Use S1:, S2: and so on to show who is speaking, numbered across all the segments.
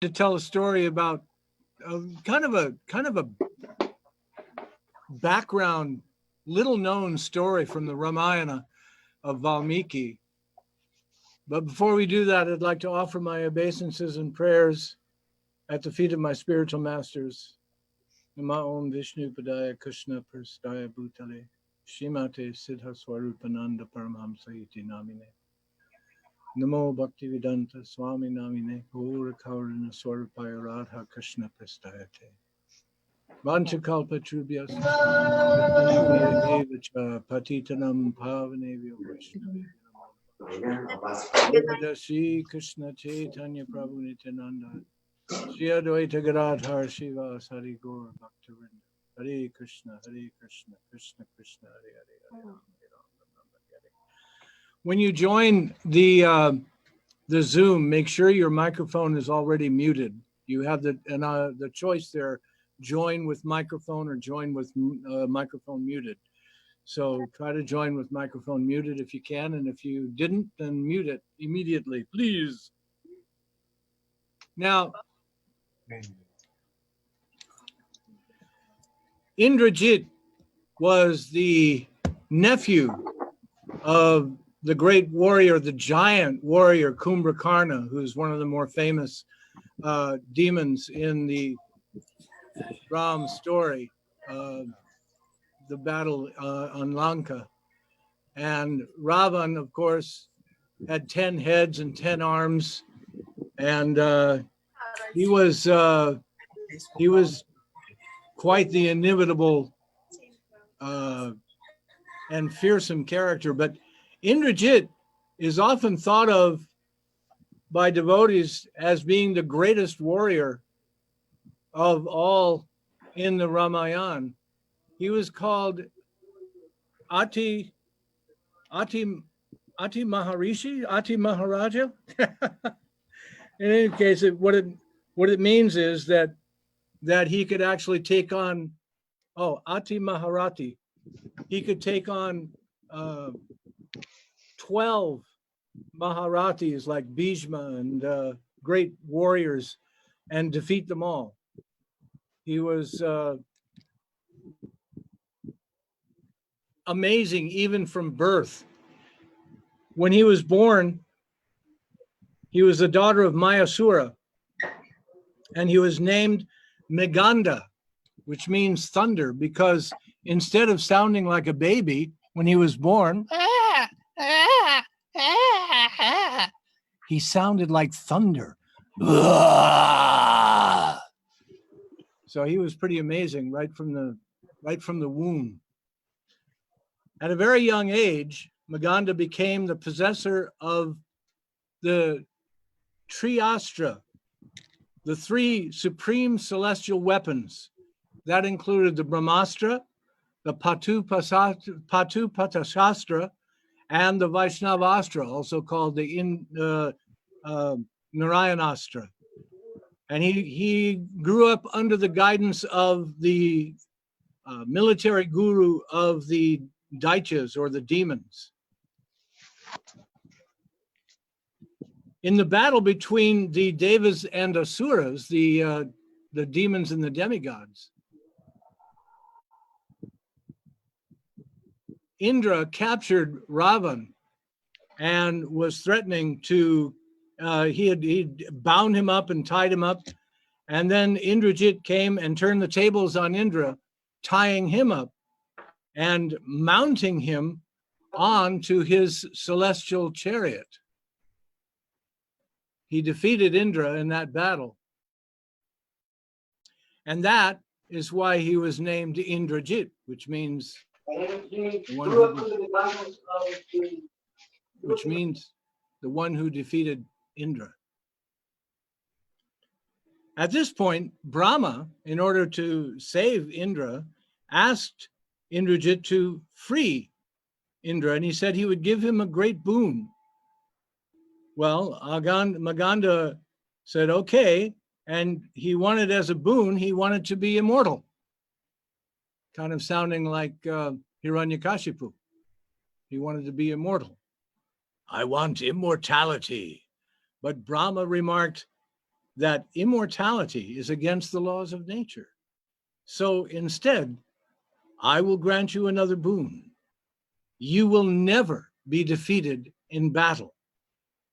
S1: to tell a story about kind of a background, little known story from the Ramayana of Valmiki. But before we do that, I'd like to offer my obeisances and prayers at the feet of my spiritual masters. Nama Om Vishnu Padaya Krishna Prastaya Bhutale Shrimate Siddheswarupananda Paramahamsa Iti Namine Namo Bhaktivedanta Swami Namine Gaura Kaurana Swarupaya Radha Krishna Prastayate Vanchakalpa Trubhyas Evacha Patitanam Pavanevyo Vaishnava Shri Krishna Chaitanya Prabhu Nityananda Shri Advaita Gadadhar Shiva Sari Gaur Bhaktivinoda Hare Krishna Krishna Krishna Hare Hare Hare Ram Hare. When you join the Zoom, make sure your microphone is already muted. You have the choice there: join with microphone or join with microphone muted. So try to join with microphone muted if you can, and if you didn't, then mute it immediately, please. Now, Indrajit was the nephew of the great warrior, the giant warrior Kumbhakarna, who's one of the more famous demons in the Ram story, the battle on Lanka. And Ravan, of course, had 10 heads and 10 arms, and he was quite the inimitable and fearsome character. But Indrajit is often thought of by devotees as being the greatest warrior of all in the Ramayana. He was called Ati Maharishi, Ati Maharaja. In any case, what it means is that he could actually take on, Ati Maharati. He could take on 12 Maharatis like Bhishma and great warriors and defeat them all. He was amazing even from birth. When he was born, he was the daughter of Mayasura, and he was named Meganda, which means thunder, because instead of sounding like a baby when he was born, he sounded like thunder. So he was pretty amazing right from the womb. At a very young age, Meganda became the possessor of the Triastra, the 3 supreme celestial weapons. That included the Brahmastra, the Patupatashastra, and the Vaishnavastra, also called the Narayanastra. And he grew up under the guidance of the military guru of the Daityas, or the demons. In the battle between the Devas and Asuras, the demons and the demigods, Indra captured Ravan and was threatening to, he bound him up and tied him up. And then Indrajit came and turned the tables on Indra, tying him up and mounting him onto his celestial chariot. He defeated Indra in that battle. And that is why he was named Indrajit, which means the one who defeated Indra. At this point, Brahma, in order to save Indra, asked Indrajit to free Indra, and he said he would give him a great boon. Well, Maganda said, okay, and he wanted as a boon, he wanted to be immortal, kind of sounding like Hiranyakashipu. He wanted to be immortal. I want immortality. But Brahma remarked, that immortality is against the laws of nature. So instead, I will grant you another boon. You will never be defeated in battle.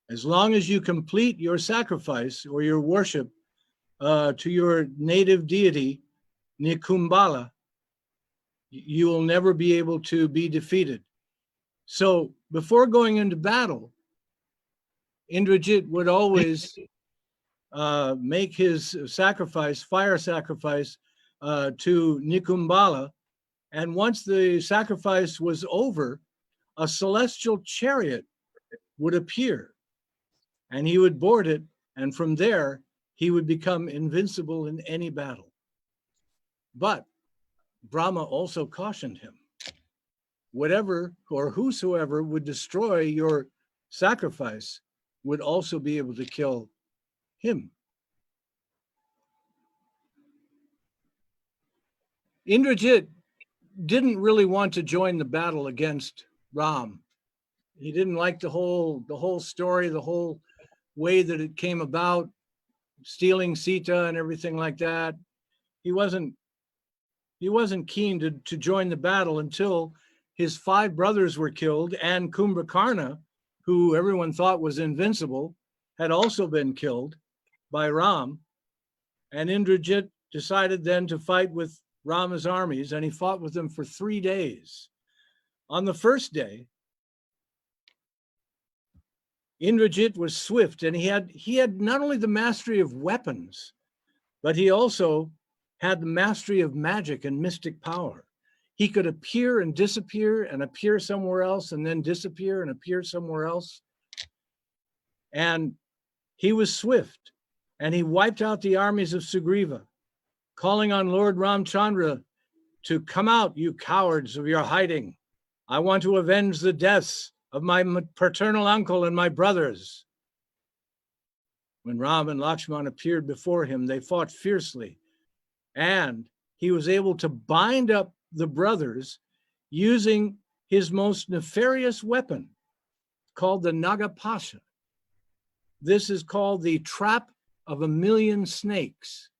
S1: As long as you complete your sacrifice or your worship to your native deity, Nikumbala, you will never be able to be defeated. So before going into battle, Indrajit would always make his sacrifice, fire sacrifice to Nikumbala. And once the sacrifice was over, a celestial chariot would appear and he would board it. And from there, he would become invincible in any battle. But Brahma also cautioned him, whatever or whosoever would destroy your sacrifice would also be able to kill him. Indrajit didn't really want to join the battle against Ram. He didn't like the whole story, the whole way that it came about, stealing Sita and everything like that. He wasn't keen to join the battle until his 5 brothers were killed, and Kumbhakarna, who everyone thought was invincible, had also been killed by Ram. And Indrajit decided then to fight with Rama's armies, and he fought with them for 3 days. On the first day, Indrajit was swift, and he had not only the mastery of weapons, but he also had the mastery of magic and mystic power. He could appear and disappear and appear somewhere else and then disappear and appear somewhere else. And he was swift, and he wiped out the armies of Sugriva, calling on Lord Ramachandra to come out, you cowards of your hiding. I want to avenge the deaths of my paternal uncle and my brothers. When Ram and Lakshman appeared before him, they fought fiercely, and he was able to bind up the brothers using his most nefarious weapon called the Nagapasha. This is called the trap of 1,000,000 snakes.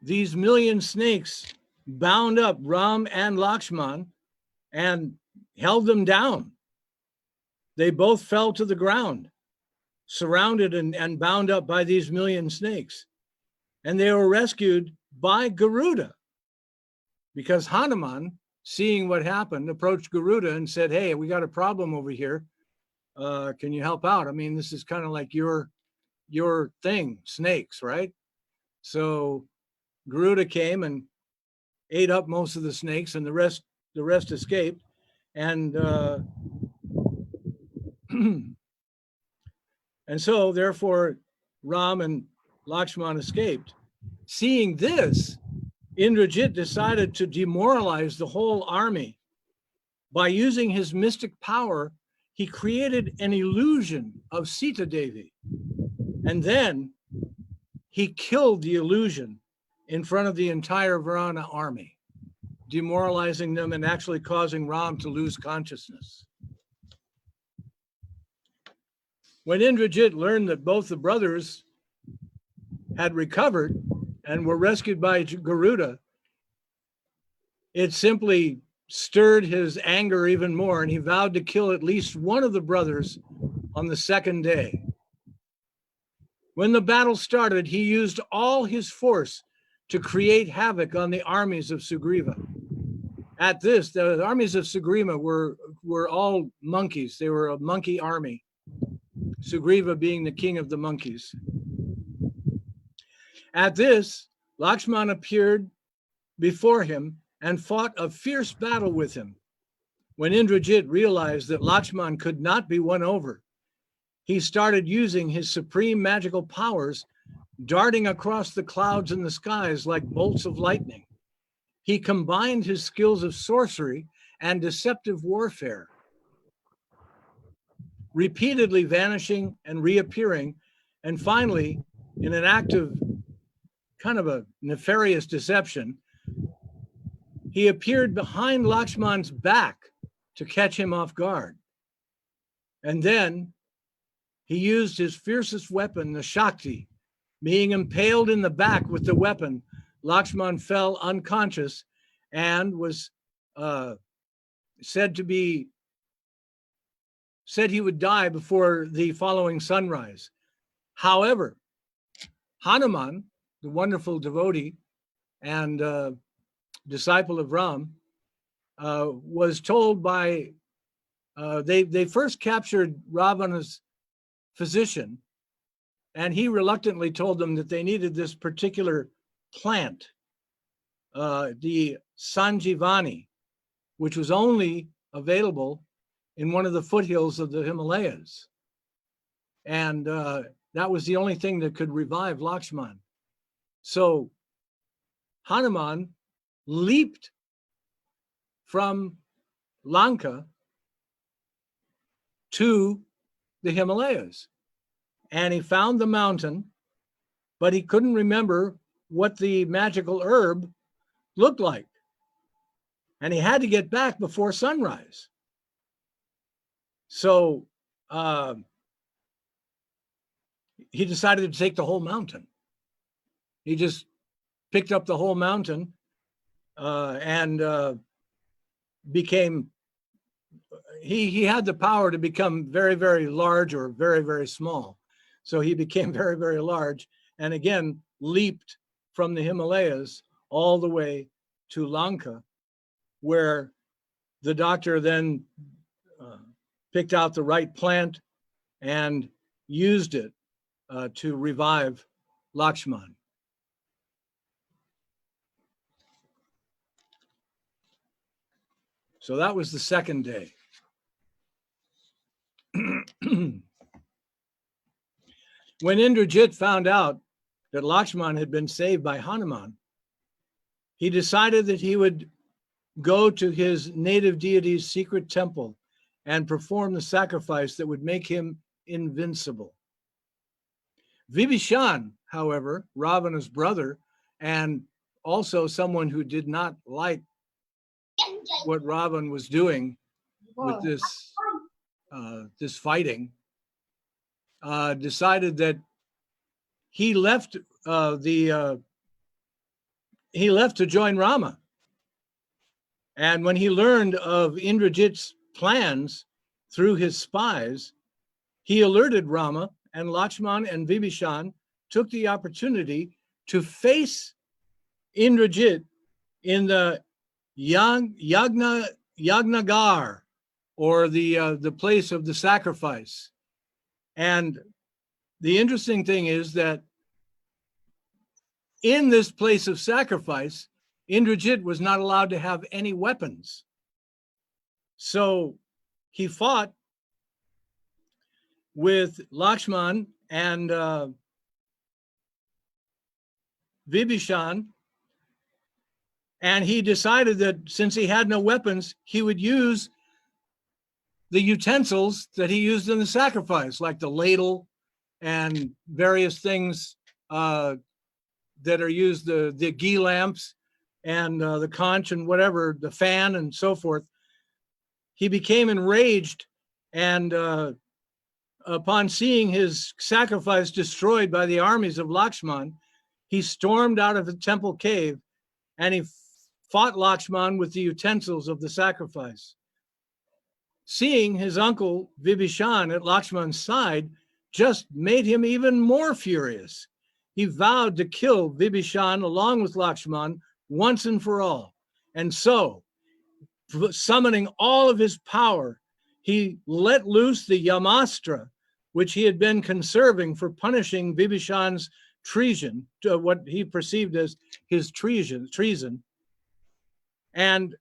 S1: These 1,000,000 snakes bound up Ram and Lakshman and held them down. They both fell to the ground, surrounded and bound up by these 1,000,000 snakes. And they were rescued by Garuda, because Hanuman, seeing what happened, approached Garuda and said, hey, we got a problem over here. Can you help out? I mean, this is kind of like your thing, snakes, right? So Garuda came and ate up most of the snakes, and the rest escaped. And and so therefore Ram and Lakshman escaped. Seeing this, Indrajit decided to demoralize the whole army. By using his mystic power, he created an illusion of Sita Devi. And then he killed the illusion in front of the entire Varana army, demoralizing them and actually causing Ram to lose consciousness. When Indrajit learned that both the brothers had recovered and were rescued by Garuda, it simply stirred his anger even more, and he vowed to kill at least one of the brothers on the second day. When the battle started, he used all his force to create havoc on the armies of Sugriva. At this, the armies of Sugriva were all monkeys. They were a monkey army, Sugriva being the king of the monkeys. At this, Lakshman appeared before him and fought a fierce battle with him. When Indrajit realized that Lakshman could not be won over, he started using his supreme magical powers, darting across the clouds and the skies like bolts of lightning. He combined his skills of sorcery and deceptive warfare, repeatedly vanishing and reappearing, and finally, in an act of kind of a nefarious deception, he appeared behind Lakshman's back to catch him off guard. And then he used his fiercest weapon, the Shakti. Being impaled in the back with the weapon, Lakshman fell unconscious and was said he would die before the following sunrise. However, Hanuman, the wonderful devotee and disciple of Ram, was told by, they first captured Ravana's physician, and he reluctantly told them that they needed this particular plant, the Sanjivani, which was only available in one of the foothills of the Himalayas. And that was the only thing that could revive Lakshman. So Hanuman leaped from Lanka to the Himalayas, and he found the mountain, but he couldn't remember what the magical herb looked like. And he had to get back before sunrise. So he decided to take the whole mountain. He just picked up the whole mountain and became, he had the power to become very, very large or very, very small. So he became very, very large, and again, leaped from the Himalayas all the way to Lanka, where the doctor then picked out the right plant and used it to revive Lakshman. So that was the second day. When Indrajit found out that Lakshman had been saved by Hanuman, he decided that he would go to his native deity's secret temple and perform the sacrifice that would make him invincible. Vibhishan, however, Ravana's brother, and also someone who did not like what Ravan was doing with this fighting, decided that he left to join Rama. And when he learned of Indrajit's plans through his spies, he alerted Rama, and Lakshman and Vibhishan took the opportunity to face Indrajit in the Yagnagar, or the place of the sacrifice. And the interesting thing is that in this place of sacrifice, Indrajit was not allowed to have any weapons. So he fought with Lakshman and Vibhishan, and he decided that since he had no weapons, he would use the utensils that he used in the sacrifice, like the ladle and various things that are used, the ghee lamps and the conch and whatever, the fan and so forth. He became enraged, and upon seeing his sacrifice destroyed by the armies of Lakshman, he stormed out of the temple cave, and he fought Lakshman with the utensils of the sacrifice. Seeing his uncle Vibhishan at Lakshman's side just made him even more furious. He vowed to kill Vibhishan along with Lakshman once and for all. And so, summoning all of his power, he let loose the Yamastra, which he had been conserving for punishing Vibhishan's treason, what he perceived as his treason. And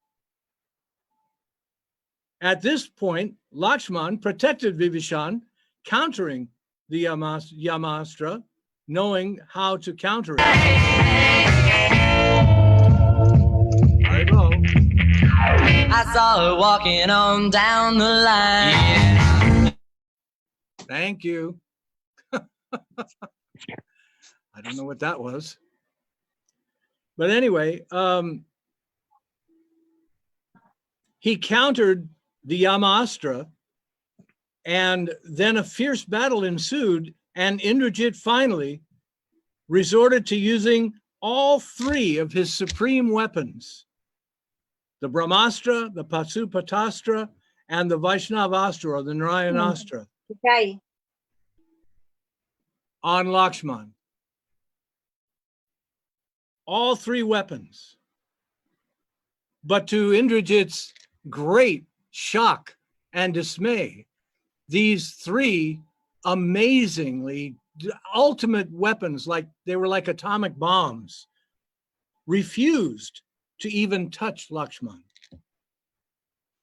S1: at this point, Lakshman protected Vibhishan, countering the Yamastra, knowing how to counter it. I know.
S2: I saw her walking on down the line. Yeah.
S1: Thank you. I don't know what that was. But anyway, he countered the Yamastra, And then a fierce battle ensued, and Indrajit finally resorted to using all three of his supreme weapons, the Brahmastra, the Pasupatastra, and the Vaishnavastra, or the Narayanastra,
S3: Okay.
S1: on Lakshman. All three weapons. But to Indrajit's great shock and dismay, these three amazingly ultimate weapons, like they were like atomic bombs, refused to even touch Lakshman.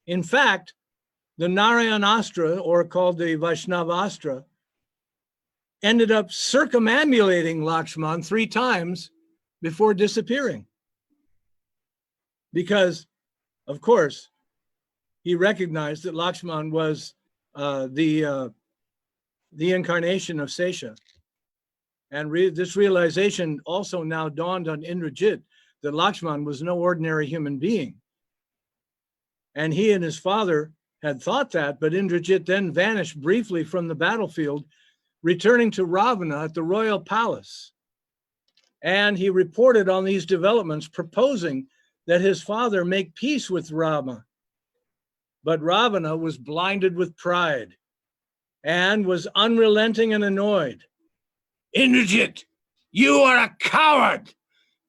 S1: In fact, the Narayanastra, or called the Vaishnavastra, ended up circumambulating Lakshman 3 times before disappearing. Because, of course, he recognized that Lakshman was the incarnation of Sesha. And this realization also now dawned on Indrajit that Lakshman was no ordinary human being. And he and his father had thought that, but Indrajit then vanished briefly from the battlefield, returning to Ravana at the royal palace. And he reported on these developments, proposing that his father make peace with Rama. But Ravana was blinded with pride and was unrelenting and annoyed. Indrajit, you are a coward.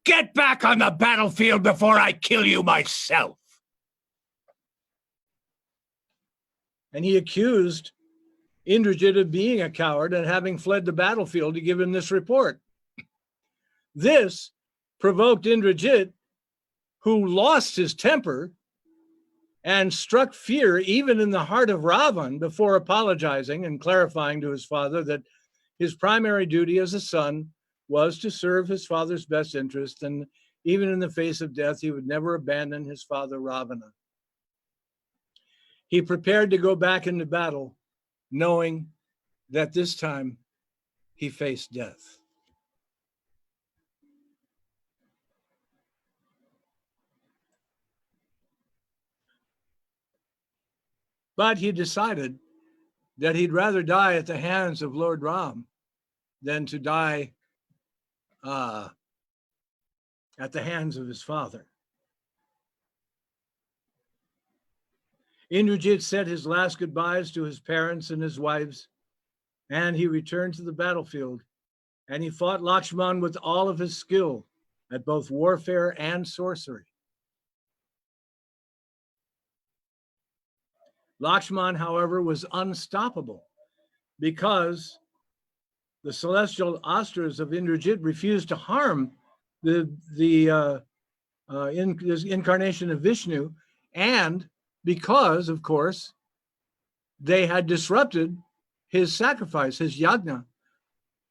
S1: Get back on the battlefield before I kill you myself. And he accused Indrajit of being a coward and having fled the battlefield to give him this report. This provoked Indrajit, who lost his temper and struck fear even in the heart of Ravan before apologizing and clarifying to his father that his primary duty as a son was to serve his father's best interest, and even in the face of death, he would never abandon his father Ravana. He prepared to go back into battle, knowing that this time he faced death. But he decided that he'd rather die at the hands of Lord Ram than to die at the hands of his father. Indrajit said his last goodbyes to his parents and his wives, and he returned to the battlefield, and he fought Lakshman with all of his skill at both warfare and sorcery. Lakshman, however, was unstoppable because the celestial astras of Indrajit refused to harm the incarnation of Vishnu, and because, of course, they had disrupted his sacrifice, his yajna,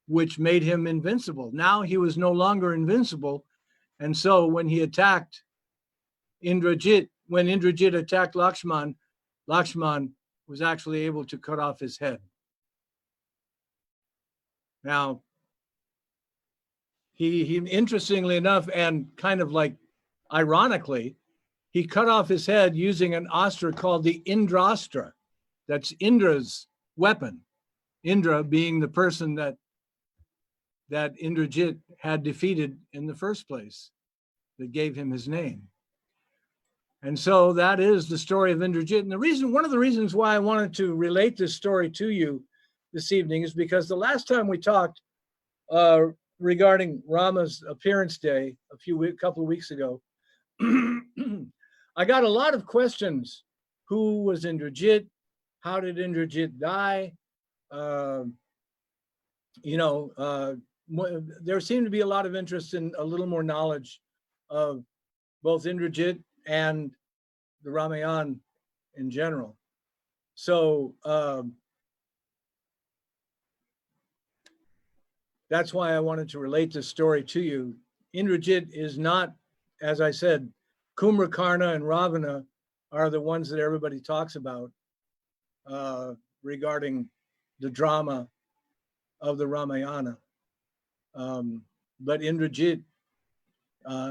S1: which made him invincible. Now he was no longer invincible, and so when he attacked Indrajit, when Indrajit attacked Lakshman, Lakshman was actually able to cut off his head. Now, he interestingly enough, and kind of like ironically, he cut off his head using an astra called the Indrastra. That's Indra's weapon. Indra being the person that Indrajit had defeated in the first place, that gave him his name. And so that is the story of Indrajit. And one of the reasons why I wanted to relate this story to you this evening is because the last time we talked regarding Rama's appearance day a couple of weeks ago, I got a lot of questions. Who was Indrajit? How did Indrajit die? There seemed to be a lot of interest in a little more knowledge of both Indrajit and the Ramayana in general. So that's why I wanted to relate this story to you. Indrajit is not, as I said, Kumrakarna and Ravana are the ones that everybody talks about regarding the drama of the Ramayana. But Indrajit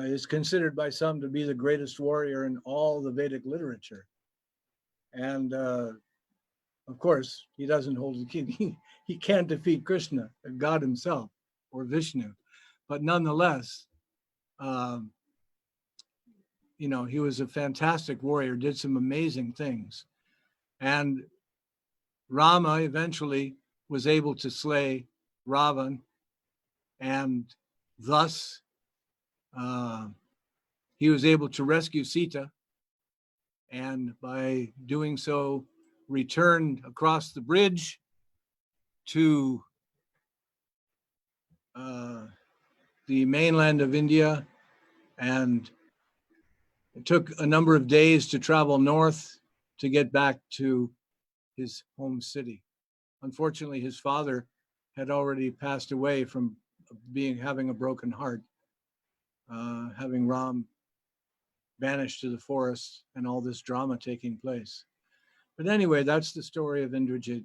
S1: is considered by some to be the greatest warrior in all the Vedic literature. And of Of course, he doesn't hold the key. He can't defeat Krishna, God himself, or Vishnu. But nonetheless, um, he was a fantastic warrior, did some amazing things. And Rama eventually was able to slay Ravan, and thus he was able to rescue Sita, and by doing so, returned across the bridge to the mainland of India, and it took a number of days to travel north to get back to his home city. Unfortunately, his father had already passed away from having a broken heart, having Ram banished to the forest, and all this drama taking place. But anyway, that's the story of Indrajit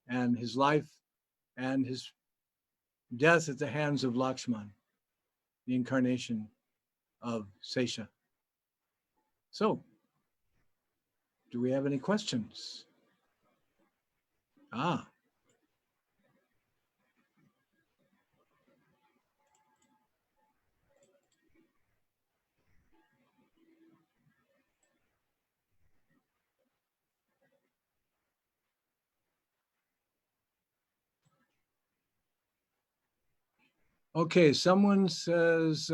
S1: and his life and his death at the hands of Lakshman, the incarnation of Sesha. So, do we have any questions? Okay, someone says,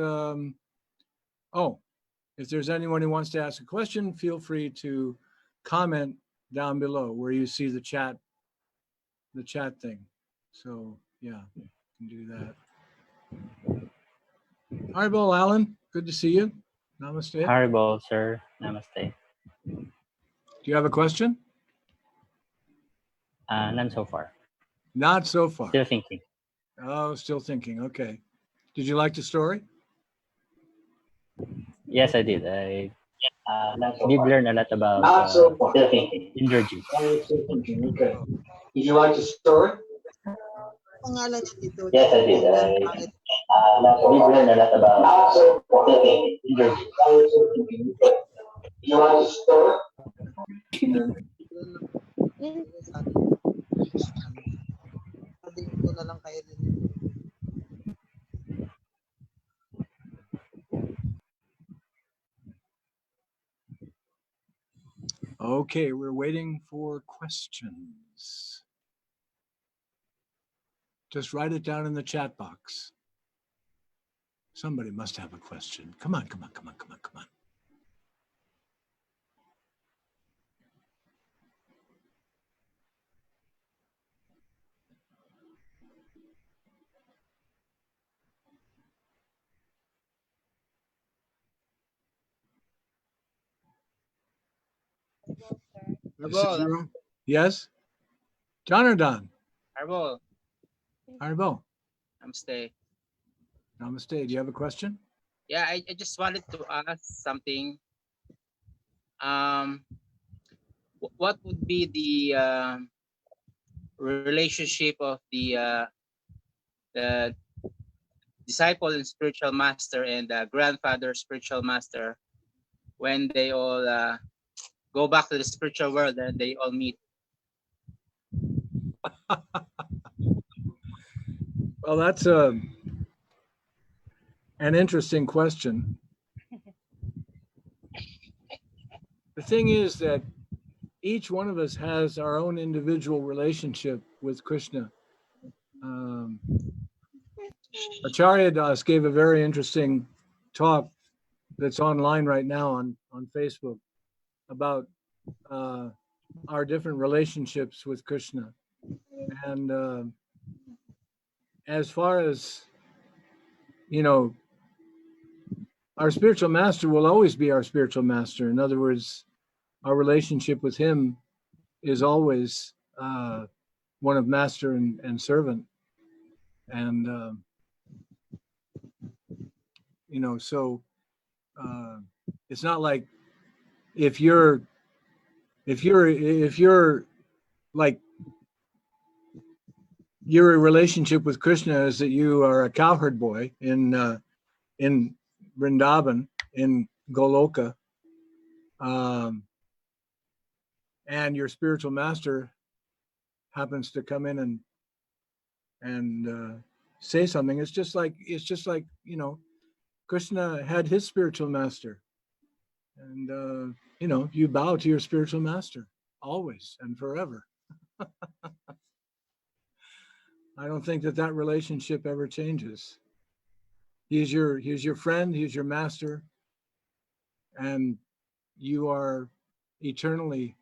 S1: if there's anyone who wants to ask a question, feel free to comment down below where you see the chat thing. So yeah, you can do that. Haribol, Alan, good to see you. Namaste.
S3: Haribol, sir. Namaste.
S1: Do you have a question?
S3: None so far.
S1: Not so far.
S3: Still thinking.
S1: Oh, still thinking. Okay. Did you like the story?
S3: Yes, I did. I did learn a lot about Indrajit.
S1: Still thinking. Okay. Did you like the story?
S3: Yes, I did. I did learn a lot about Indrajit.
S1: Did you like the story? Okay, we're waiting for questions. Just write it down in the chat box. Somebody must have a question. Come on, come on, come on, come on, come on.
S4: Arbol.
S1: Yes? John or Don?
S4: Arbol.
S1: Haribol.
S4: Namaste.
S1: Namaste. Do you have a question?
S4: Yeah, I just wanted to ask something. What would be the relationship of the disciple and spiritual master and the grandfather spiritual master when they all go back to the spiritual world and they all meet?
S1: Well, that's an interesting question. The thing is that each one of us has our own individual relationship with Krishna. Acharya Das gave a very interesting talk that's online right now on Facebook about our different relationships with Krishna. And as far as, our spiritual master will always be our spiritual master. In other words, our relationship with him is always one of master and servant. And, so it's not like if you're like, your relationship with Krishna is that you are a cowherd boy in Vrindavan, in Goloka, and your spiritual master happens to come in and say something. It's just like Krishna had his spiritual master, and you bow to your spiritual master always and forever. I don't think that relationship ever changes. He's your friend, he's your master, and you are eternally.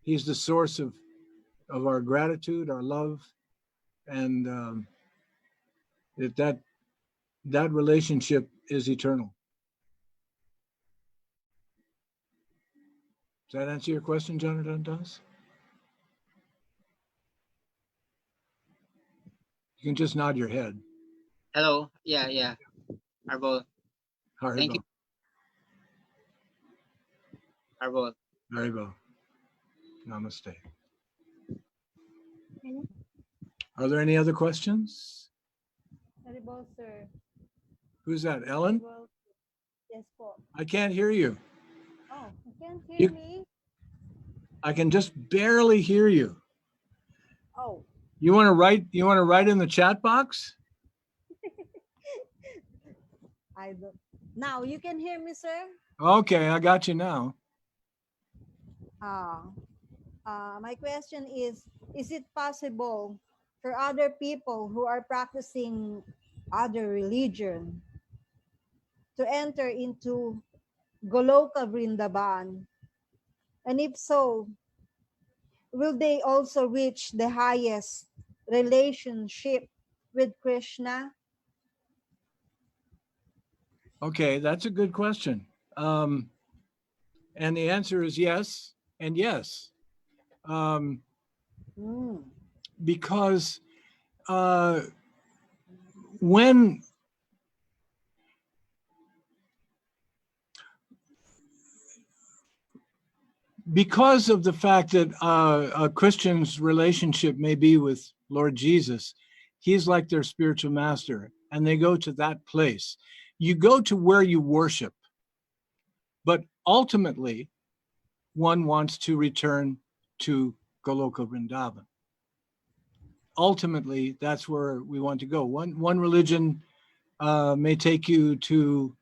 S1: He's the source of our gratitude, our love, and that relationship is eternal. Does that answer your question, Jonathan? Does? You can just nod your head.
S4: Hello. Yeah. Arbol. Thank you. Arbol.
S1: Haribo. Namaste.
S5: Hello.
S1: Are there any other questions?
S5: Haribo, sir.
S1: Who's that? Ellen?
S5: Haribo. Yes, po.
S1: I can't hear you.
S5: Oh, you can't hear me?
S1: I can just barely hear you.
S5: Oh.
S1: You want to write in the chat box?
S5: I don't. Now you can hear me, sir?
S1: Okay, I got you now.
S5: My question is it possible for other people who are practicing other religion to enter into Goloka Vrindavan? And if so, will they also reach the highest relationship with Krishna?
S1: Okay, that's a good question. And the answer is yes and yes. Because when because of the fact that a Christian's relationship may be with Lord Jesus, he's like their spiritual master, and they go to that place. You go to where you worship, but ultimately, one wants to return to Goloka Vrindavan. Ultimately, that's where we want to go. One religion may take you to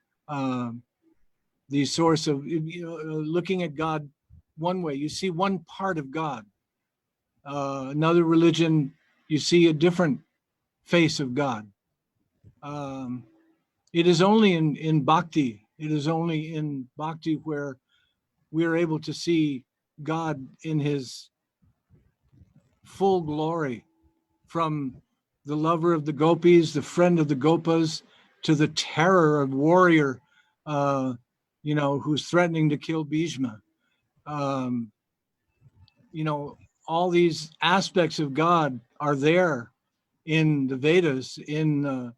S1: the source of, looking at God one way. You see one part of God. Another religion, you see a different face of God. It is only in bhakti. It is only in bhakti where we are able to see God in his full glory, from the lover of the gopis, the friend of the gopas, to the terror of warrior, who's threatening to kill Bhishma. All these aspects of God are there in the Vedas, in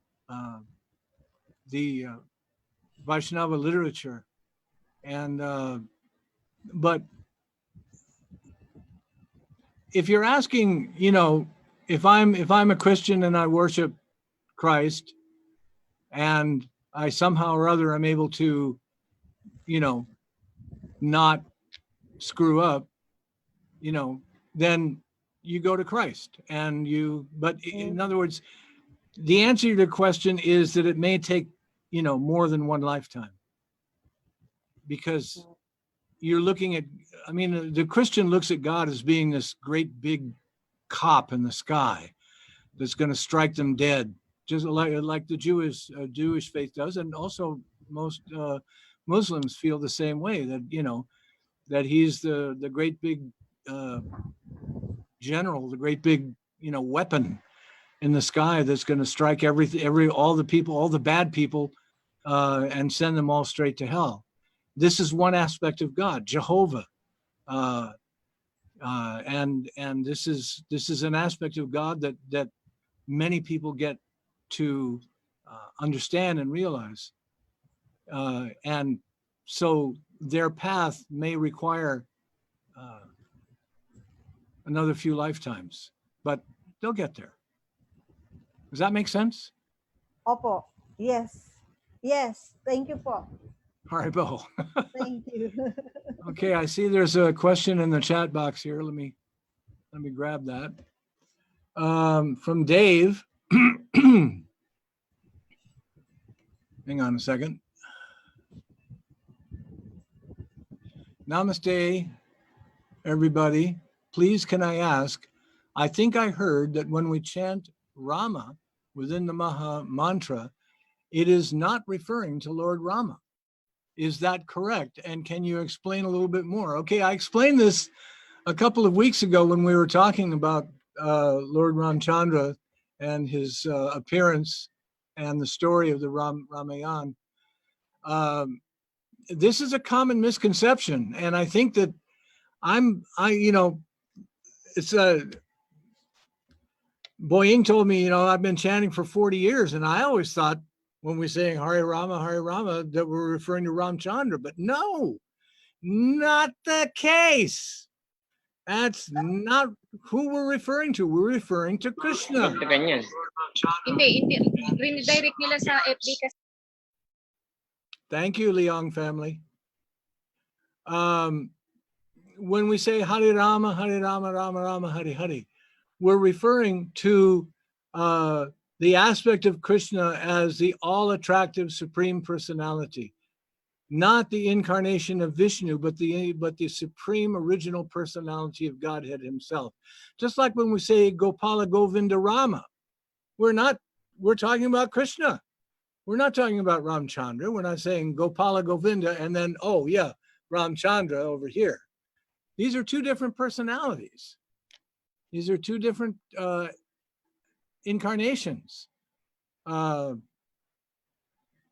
S1: the Vaishnava literature, and but if you're asking, if I'm a Christian and I worship Christ, and I somehow or other am able to, not screw up, then you go to Christ, but in other words, the answer to the question is that it may take, more than one lifetime, because you're looking at, the Christian looks at God as being this great big cop in the sky that's going to strike them dead, just like the Jewish faith does, and also most Muslims feel the same way, that that he's the great big general, the great big weapon in the sky that's going to strike all the bad people, and send them all straight to hell. This is one aspect of God, Jehovah, and this is an aspect of God that many people get to understand and realize, and so their path may require another few lifetimes, but they'll get there. Does that make sense?
S5: Opo. Yes. Thank you po.
S1: Haribo.
S5: Thank you.
S1: Okay, I see there's a question in the chat box here. Let me Let me grab that. From Dave. Hang on a second. Namaste, everybody. Please, can I ask, I think I heard that when we chant Rama within the Maha Mantra, it is not referring to Lord Rama. Is that correct? And can you explain a little bit more? Okay, I explained this a couple of weeks ago when we were talking about Lord Ramachandra and his appearance and the story of the Ramayana. This is a common misconception, and I think that it's Boying told me, I've been chanting for 40 years, and I always thought when we're saying Hare Rama, that we're referring to Ramachandra, but no, not the case. That's not who we're referring to. We're referring to Krishna.
S6: Hindi, rini-direct nila sa FB kasi.
S1: Thank you, Leong family. When we say Hare Rama, Rama Rama, Hare Hare, we're referring to the aspect of Krishna as the all-attractive Supreme Personality, not the incarnation of Vishnu, but the Supreme Original Personality of Godhead Himself. Just like when we say Gopala Govinda Rama, we're talking about Krishna. We're not talking about Ramachandra. We're not saying Gopala Govinda and then, oh yeah, Ramachandra over here. These are two different personalities. These are two different incarnations.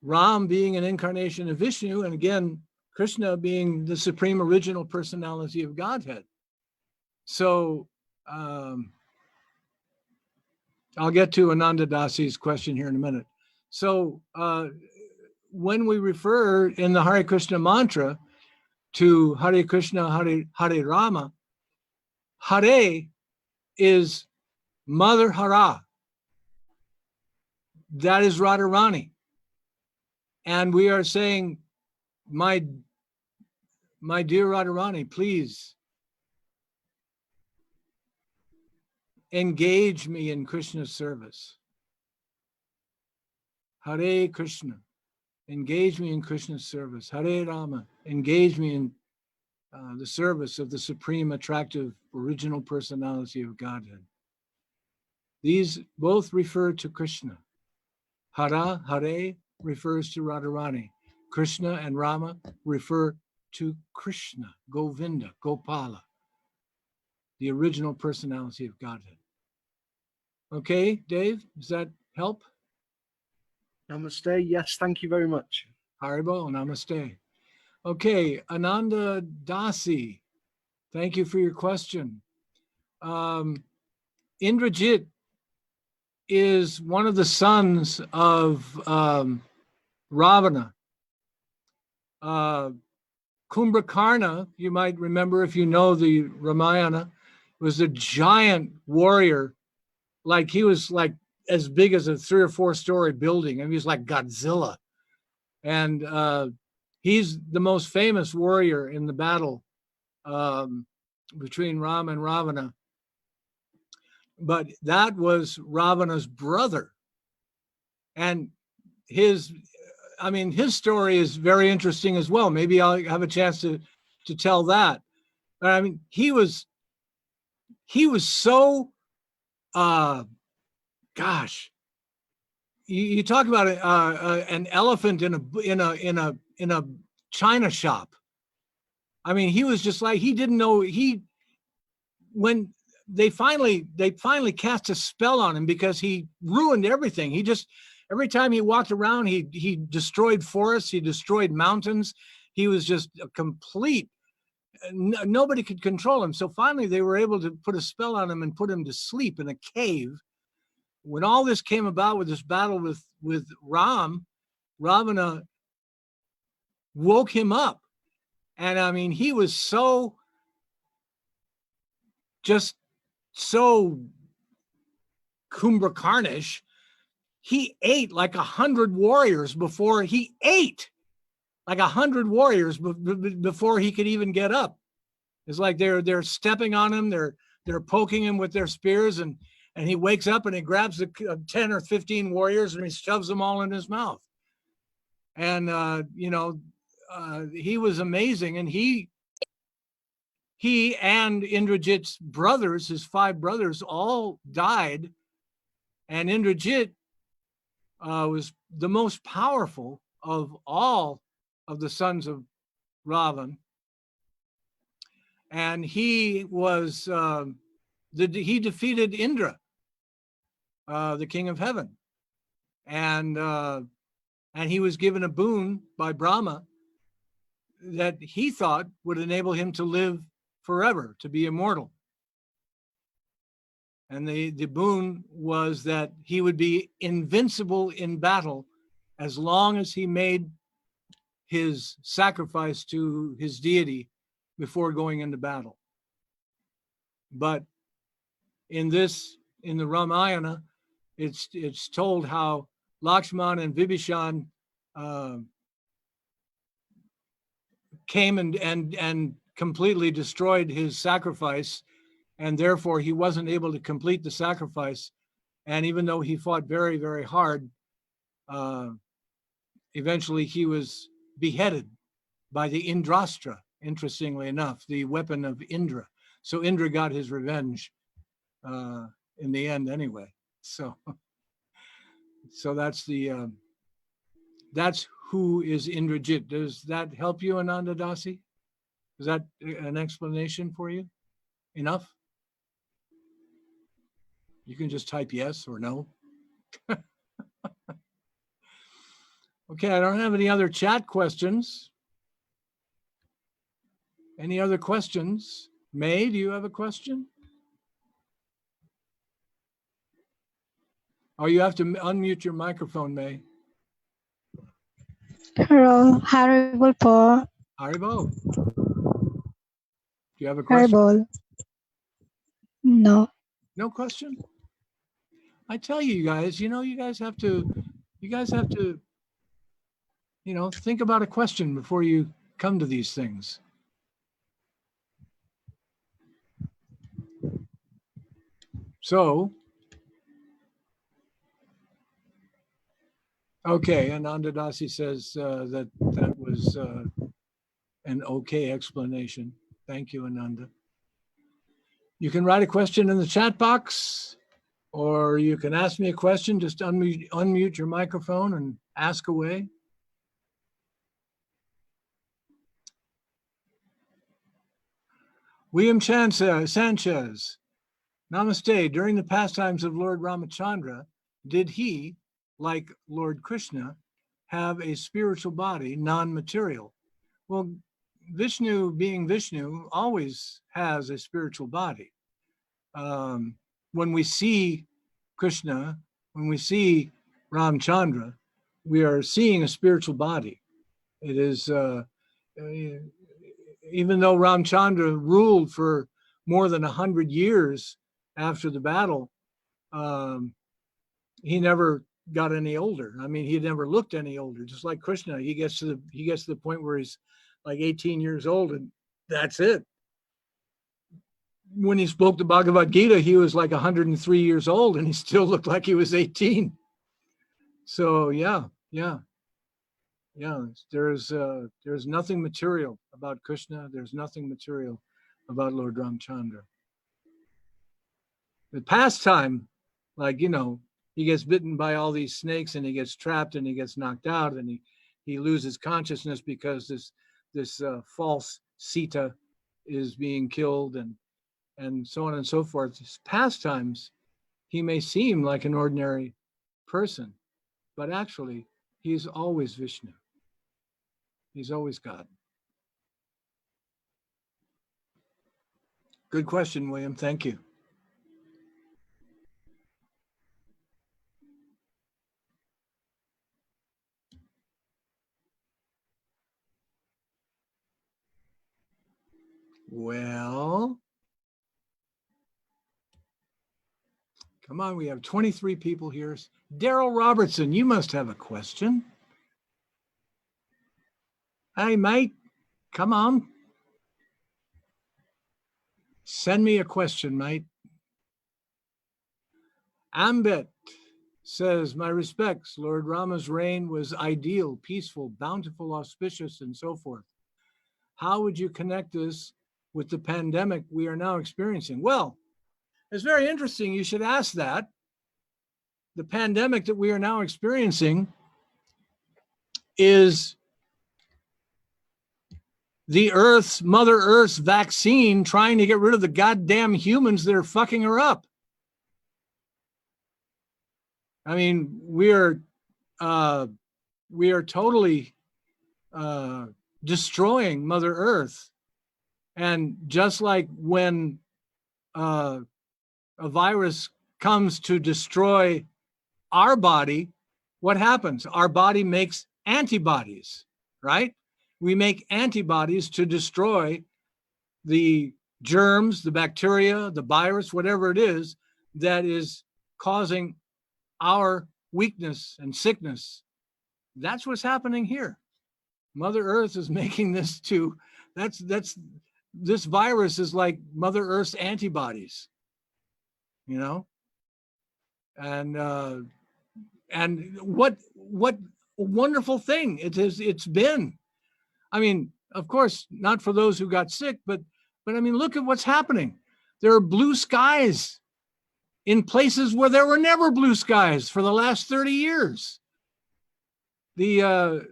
S1: Ram being an incarnation of Vishnu, and again, Krishna being the Supreme Original Personality of Godhead. So I'll get to Ananda Dasi's question here in a minute. So when we refer in the Hare Krishna mantra to Hare Krishna, Hare Rama, Hare is Mother Hara. That is Radharani. And we are saying, my dear Radharani, please engage me in Krishna's service. Hare Krishna, engage me in Krishna's service. Hare Rama, engage me in the service of the Supreme Attractive Original Personality of Godhead. These both refer to Krishna. Hare refers to Radharani. Krishna and Rama refer to Krishna, Govinda, Gopala, the original personality of Godhead. Okay, Dave, does that help?
S7: Namaste. Yes, thank you very much.
S1: Haribo, namaste. Okay, Ananda Dasi, thank you for your question. Indrajit is one of the sons of Ravana. Kumbhakarna, you might remember if you know the Ramayana, was a giant warrior. Like he was like as big as a 3 or 4 story building. I mean, he was like Godzilla. And he's the most famous warrior in the battle between Rama and Ravana. But that was Ravana's brother. And his story is very interesting as well. Maybe I'll have a chance to tell that. But I mean, he was so, gosh, you talk about an elephant in a china shop. I mean, he was just like, he didn't know, when they finally cast a spell on him because he ruined everything. He just, every time he walked around, he destroyed forests, he destroyed mountains. He was just a complete, nobody could control him. So finally they were able to put a spell on him and put him to sleep in a cave. When all this came about with this battle with Ravana woke him up. And I mean, he was so Kumbhakarnish. He ate like 100 warriors before he ate. Like 100 warriors before he could even get up. It's like they're stepping on him, they're they're poking him with their spears, and he wakes up and he grabs 10 or 15 warriors and he shoves them all in his mouth. And, he was amazing. And he and Indrajit's brothers, his 5 brothers, all died. And Indrajit was the most powerful of all of the sons of Ravan. And he was, he defeated Indra, the king of heaven. And he was given a boon by Brahma that he thought would enable him to live forever, to be immortal. And the boon was that he would be invincible in battle as long as he made his sacrifice to his deity before going into battle. But in the Ramayana, it's told how Lakshman and Vibhishan came and completely destroyed his sacrifice, and therefore he wasn't able to complete the sacrifice. And even though he fought very, very hard, eventually he was beheaded by the Indrastra, interestingly enough, the weapon of Indra. So Indra got his revenge in the end anyway. So that's that's who is Indrajit. Does that help you, Ananda Dasi? Is that an explanation for you? Enough? You can just type yes or no. Okay, I don't have any other chat questions. Any other questions? May, do you have a question? Oh, you have to unmute your microphone, May.
S8: Hello, Haribol po.
S1: Haribo. Do you have a question?
S8: Haribol. No.
S1: No question? I tell you guys, you guys have to, think about a question before you come to these things. So, okay, Ananda Dasi says that was an okay explanation. Thank you, Ananda. You can write a question in the chat box, or you can ask me a question. Just unmute your microphone and ask away. William Sanchez, Namaste. During the pastimes of Lord Ramachandra, did he, like Lord Krishna, have a spiritual body, non-material? Well, Vishnu, being Vishnu, always has a spiritual body. When we see Krishna, when we see Ramachandra, we are seeing a spiritual body. It is, even though Ramachandra ruled for more than 100 years after the battle, he never got any older. I mean, he never looked any older. Just like Krishna, he gets to the point where he's like 18 years old, and that's it. When he spoke the Bhagavad Gita, he was like 103 years old, and he still looked like he was 18. So yeah. There's nothing material about Krishna. There's nothing material about Lord Ramachandra. The pastime, like, he gets bitten by all these snakes, and he gets trapped, and he gets knocked out, and he loses consciousness because this false Sita is being killed, and so on and so forth. His pastimes, he may seem like an ordinary person, but actually he's always Vishnu. He's always God. Good question, William. Thank you. Well, come on, we have 23 people here. Daryl Robertson, you must have a question. Hey, mate, come on. Send me a question, mate. Ambit says, my respects, Lord Rama's reign was ideal, peaceful, bountiful, auspicious, and so forth. How would you connect this with the pandemic we are now experiencing? Well, it's very interesting. You should ask that. The pandemic that we are now experiencing is the Earth's, Mother Earth's vaccine trying to get rid of the goddamn humans that are fucking her up. I mean, we are totally destroying Mother Earth. And just like when a virus comes to destroy our body, what happens? Our body makes antibodies, right? We make antibodies to destroy the germs, the bacteria, the virus, whatever it is that is causing our weakness and sickness. That's what's happening here. Mother Earth is making this this virus is like Mother Earth's antibodies, you know? And what a wonderful thing it's been. I mean, of course, not for those who got sick, but I mean, look at what's happening. There are blue skies in places where there were never blue skies for the last 30 years. The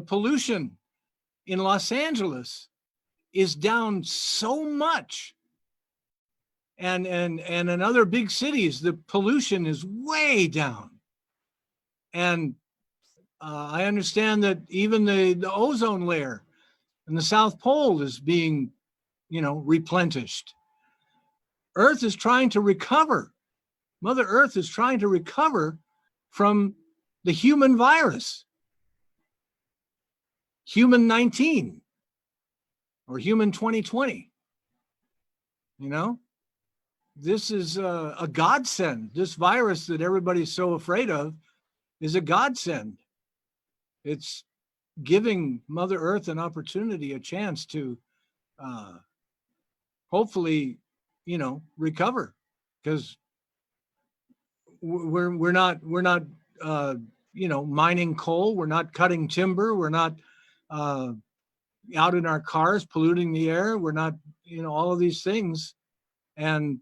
S1: pollution in Los Angeles is down so much. And in other big cities, the pollution is way down. And I understand that even the ozone layer in the South Pole is being, replenished. Earth is trying to recover. Mother Earth is trying to recover from the human virus, human 19 or human 2020. This is a godsend. This virus that everybody's so afraid of is a godsend. It's giving Mother Earth an opportunity, a chance to hopefully, recover, because we're not mining coal, we're not cutting timber, we're not out in our cars polluting the air, we're not, all of these things. And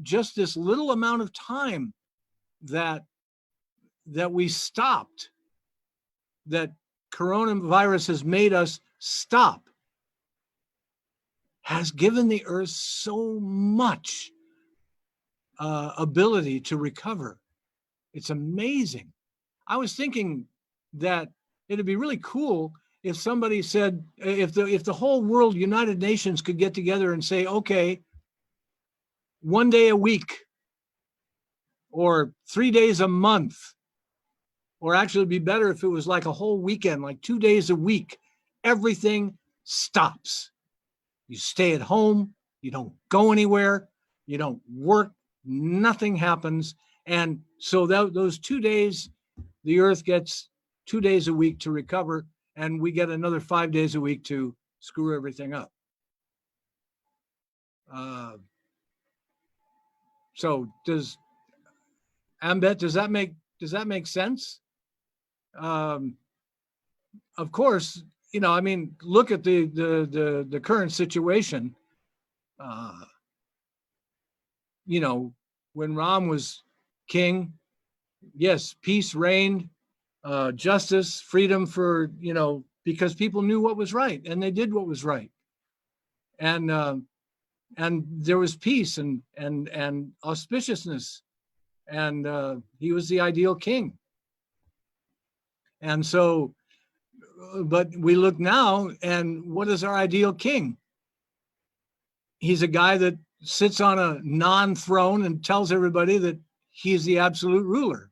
S1: just this little amount of time that we stopped, that coronavirus has made us stop, has given the earth so much ability to recover. It's amazing. I was thinking that it'd be really cool if somebody said, if the whole world, United Nations, could get together and say, okay, 1 day a week, or 3 days a month, or actually it'd be better if it was like a whole weekend, like 2 days a week, everything stops. You stay at home, you don't go anywhere, you don't work, nothing happens. And so those 2 days, the earth gets 2 days a week to recover, and we get another 5 days a week to screw everything up. So does Ambet, does that make sense? Of course, look at the current situation. When Ram was king, yes, peace reigned, justice, freedom for, because people knew what was right and they did what was right. And there was peace and auspiciousness, and he was the ideal king. And so, but we look now, and what is our ideal king? He's a guy that sits on a non-throne and tells everybody that he's the absolute ruler,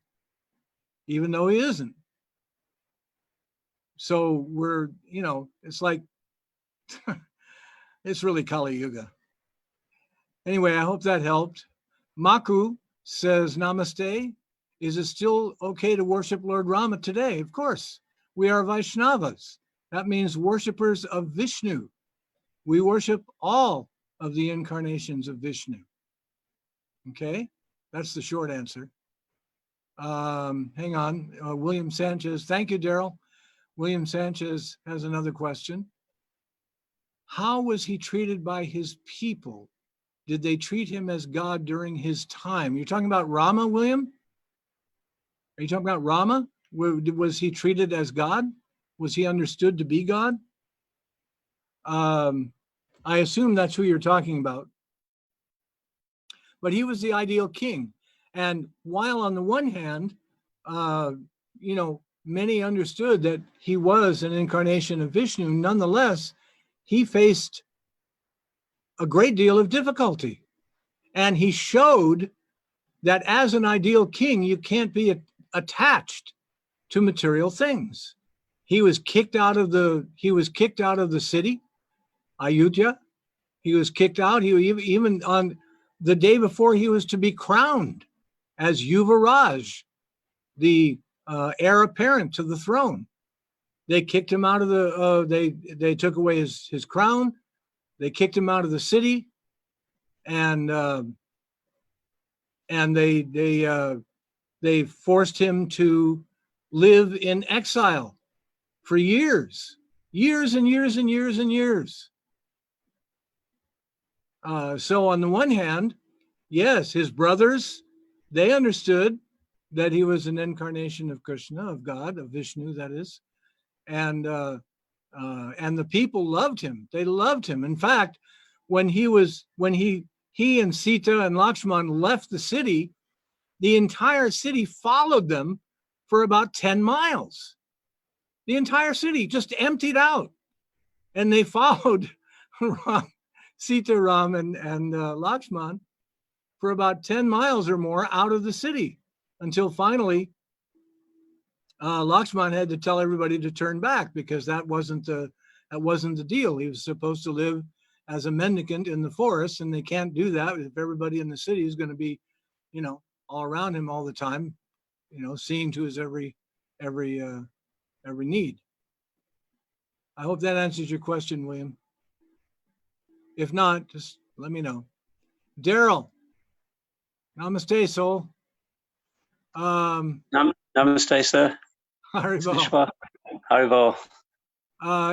S1: even though he isn't. So we're, it's like, it's really Kali Yuga. Anyway, I hope that helped. Maku says, Namaste. Is it still okay to worship Lord Rama today? Of course. We are Vaishnavas. That means worshipers of Vishnu. We worship all of the incarnations of Vishnu. Okay, that's the short answer. Hang on, William Sanchez. Thank you, Daryl. William Sanchez has another question. How was he treated by his people? Did they treat him as God during his time? You're talking about Rama, William? Are you talking about Rama? Was he treated as God? Was he understood to be God? I assume that's who you're talking about. But he was the ideal king. And while on the one hand, many understood that he was an incarnation of Vishnu, nonetheless, he faced a great deal of difficulty. And he showed that as an ideal king, you can't be attached to material things. He was kicked out of the city, Ayodhya. He was kicked out. He even on the day before he was to be crowned as Yuvaraj, the heir apparent to the throne. They kicked him out of the. They took away his crown. They kicked him out of the city, and they forced him to live in exile for years and years and years and years. So on the one hand, yes, his brothers, they understood that he was an incarnation of Krishna, of God, of Vishnu, that is, and the people loved him. They loved him. In fact, when he and Sita and Lakshman left the city, the entire city followed them for about 10 miles. The entire city just emptied out, and they followed Sita, Ram, and Lakshman for about 10 miles or more out of the city, until finally Lakshman had to tell everybody to turn back, because that wasn't the deal. He was supposed to live as a mendicant in the forest, and they can't do that if everybody in the city is going to be, all around him all the time, seeing to his every need. I hope that answers your question, William. If not, just let me know. Daryl, namaste, soul.
S9: Namaste, sir.
S1: Haribol.
S9: Haribol.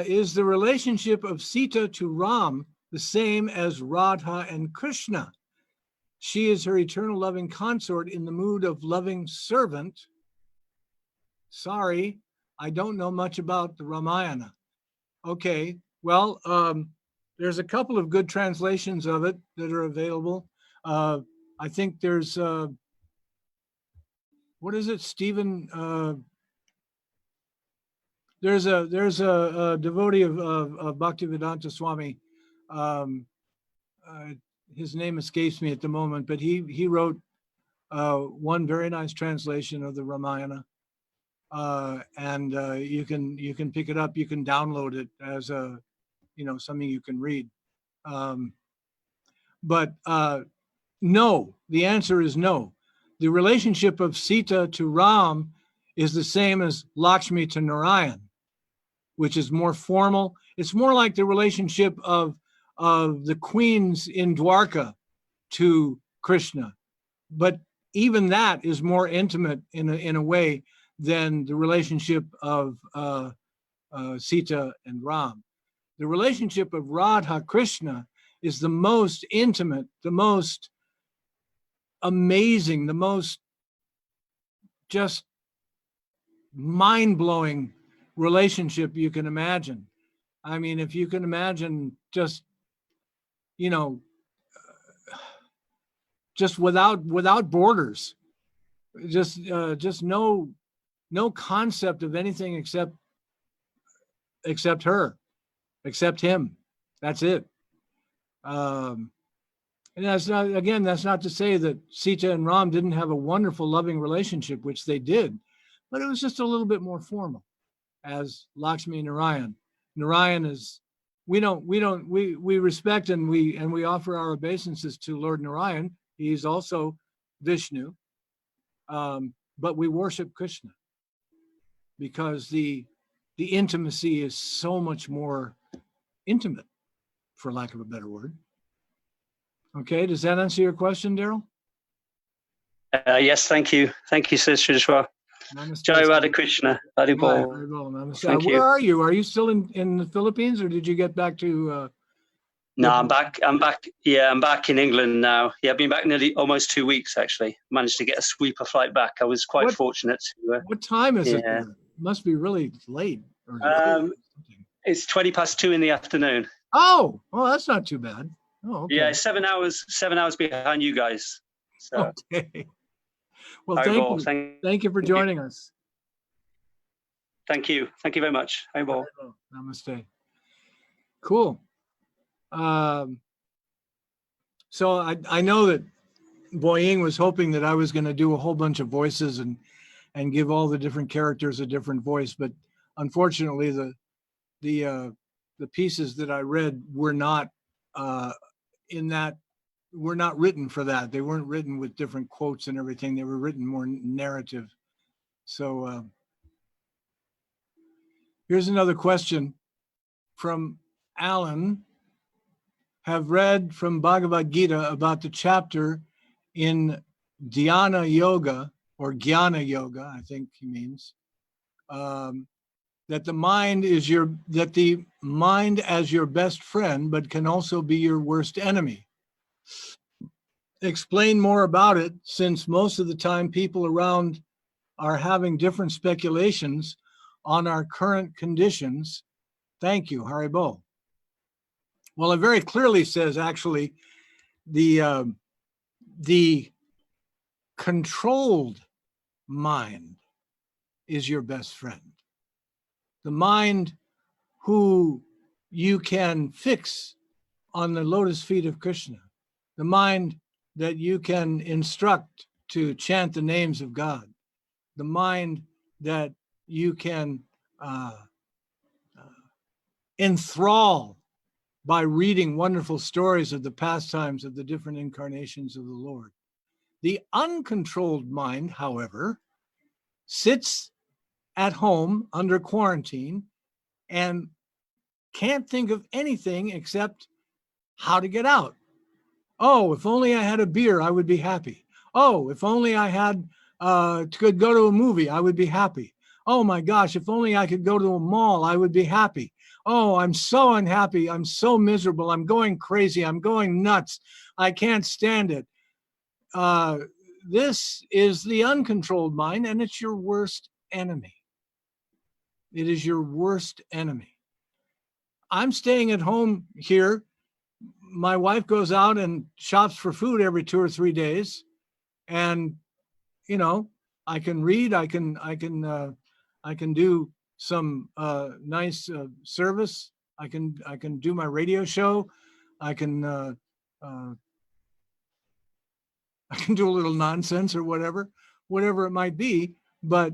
S1: Is the relationship of Sita to Ram the same as Radha and Krishna? She is her eternal loving consort in the mood of loving servant. Sorry, I don't know much about the Ramayana. Okay, well, there's a couple of good translations of it that are available. I think there's, what is it, Stephen? There's a devotee of Bhaktivedanta Swami. His name escapes me at the moment, but he wrote one very nice translation of the Ramayana. And you can pick it up. You can download it as something you can read. But no, the answer is no. The relationship of Sita to Ram is the same as Lakshmi to Narayan, which is more formal. It's more like the relationship of the queens in Dwarka to Krishna. But even that is more intimate in a way than the relationship of Sita and Ram. The relationship of Radha Krishna is the most intimate, the most amazing, the most just mind-blowing relationship you can imagine. I mean, if you can imagine just, just without borders, just no concept of anything except her, except him. That's it. And that's not to say that Sita and Ram didn't have a wonderful, loving relationship, which they did, but it was just a little bit more formal, as Lakshmi and Narayan. Narayan is, we respect and we offer our obeisances to Lord Narayan. He's also Vishnu, but we worship Krishna because the intimacy is so much more intimate for lack of a better word. Okay, does that answer your question, Daryl?
S9: Yes, thank you. Thank you, Siddheshvar.
S1: Namaste.
S9: Jai Radha Krishna. Haribol.
S1: Namaste.
S9: Thank
S1: Where
S9: you.
S1: are you? Are you still in the Philippines, or did you get back to?
S9: No, I'm back. Yeah, I'm back in England now. Yeah, I've been back nearly almost 2 weeks, actually. Managed to get a sweeper flight back. I was quite fortunate to.
S1: What time is it
S9: yeah.
S1: there? Must be really late. Or
S9: It's 2:20 in the afternoon.
S1: Oh, that's not too bad. Oh, okay.
S9: Yeah, 7 hours behind you guys. So.
S1: Okay. Well, thank you for joining us.
S9: Thank you. Thank you very much. Haribol.
S1: Namaste. Cool. So I know that Boying was hoping that I was going to do a whole bunch of voices and give all the different characters a different voice, but unfortunately the pieces that I read were not were not written for that. They weren't written with different quotes and everything. They were written more narrative. So here's another question from Alan. Have read from Bhagavad Gita about the chapter in Dhyana Yoga or Jnana Yoga, I think he means, that the mind as your best friend, but can also be your worst enemy. Explain more about it, since most of the time people around are having different speculations on our current conditions. Thank you, Haribol. Well, it very clearly says, actually, the controlled mind is your best friend. The mind who you can fix on the lotus feet of Krishna. The mind that you can instruct to chant the names of God. The mind that you can enthrall by reading wonderful stories of the pastimes of the different incarnations of the Lord. The uncontrolled mind, however, sits at home under quarantine and can't think of anything except how to get out. Oh, if only I had a beer, I would be happy. Oh, if only I had could go to a movie, I would be happy. Oh my gosh, if only I could go to a mall, I would be happy. Oh, I'm so unhappy. I'm so miserable. I'm going crazy. I'm going nuts. I can't stand it. This is the uncontrolled mind, and it's your worst enemy. It is your worst enemy. I'm staying at home here. My wife goes out and shops for food every 2 or 3 days, and I can read. I can do some nice service. I can do my radio show. I can do a little nonsense or whatever it might be. But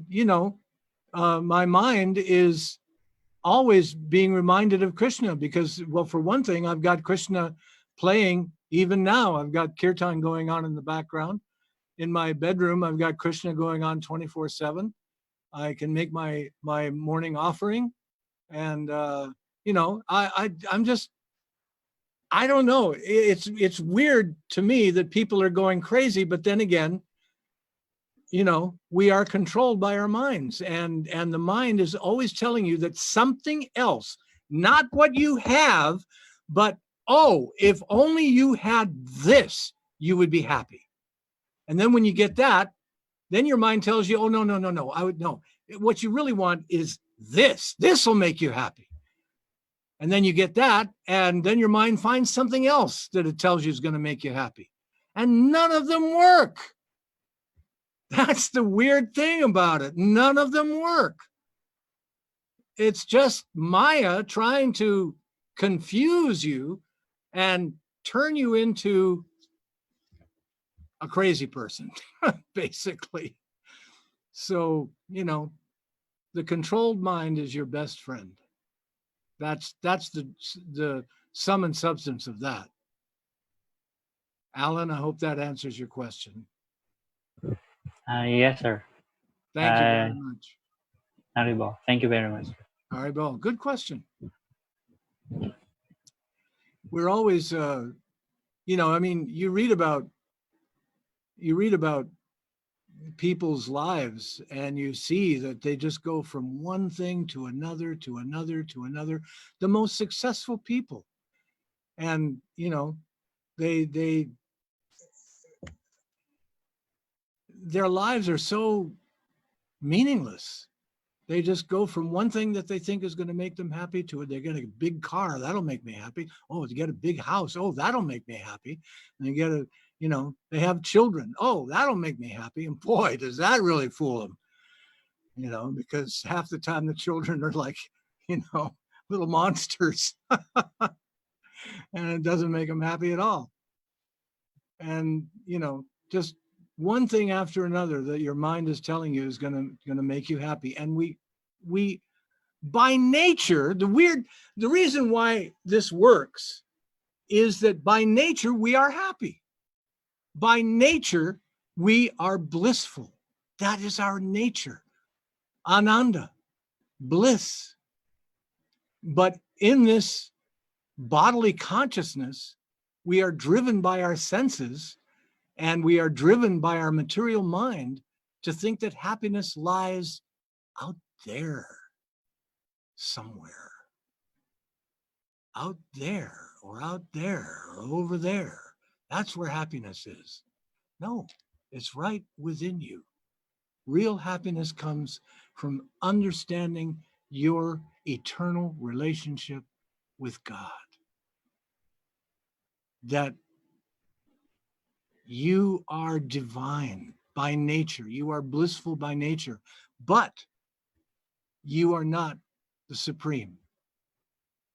S1: my mind is always being reminded of Krishna, because, well, for one thing, I've got Krishna playing even now. I've got kirtan going on in the background. In my bedroom, I've got Krishna going on 24/7. I can make my morning offering, and I'm just, I don't know. It's weird to me that people are going crazy, but then again, we are controlled by our minds, and the mind is always telling you that something else, not what you have, but, oh, if only you had this, you would be happy. And then when you get that, then your mind tells you, oh, no, no. What you really want is this. This will make you happy. And then you get that, and then your mind finds something else that it tells you is going to make you happy. And none of them work. That's the weird thing about it. None of them work. It's just Maya trying to confuse you and turn you into a crazy person, basically. So, the controlled mind is your best friend. That's the sum and substance of that. Alan, I hope that answers your question.
S3: Yes, sir.
S1: Thank you very much.
S3: Haribol. Thank you very much.
S1: Haribol, good question. we're always, you know, I mean, you read about people's lives and you see that they just go from one thing to another, to another, to another, the most successful people. And, you know, their lives are so meaningless. They just go from one thing that they think is going to make them happy to it. They get a big car, that'll make me happy. Oh, to get a big house, oh, that'll make me happy. And they get a, you know, they have children. Oh, that'll make me happy. And boy, does that really fool them, you know, because half the time the children are like, you know, little monsters. And it doesn't make them happy at all. And, you know, just one thing after another that your mind is telling you is going to make you happy. And we by nature, the reason why this works is that by nature we are happy. By nature we are blissful. That is our nature. Ananda, bliss. But in this bodily consciousness, we are driven by our senses and we are driven by our material mind to think that happiness lies out there somewhere. Out there or out there or over there. That's where happiness is. No, it's right within you. Real happiness comes from understanding your eternal relationship with God. That you are divine by nature. You are blissful by nature, but you are not the supreme.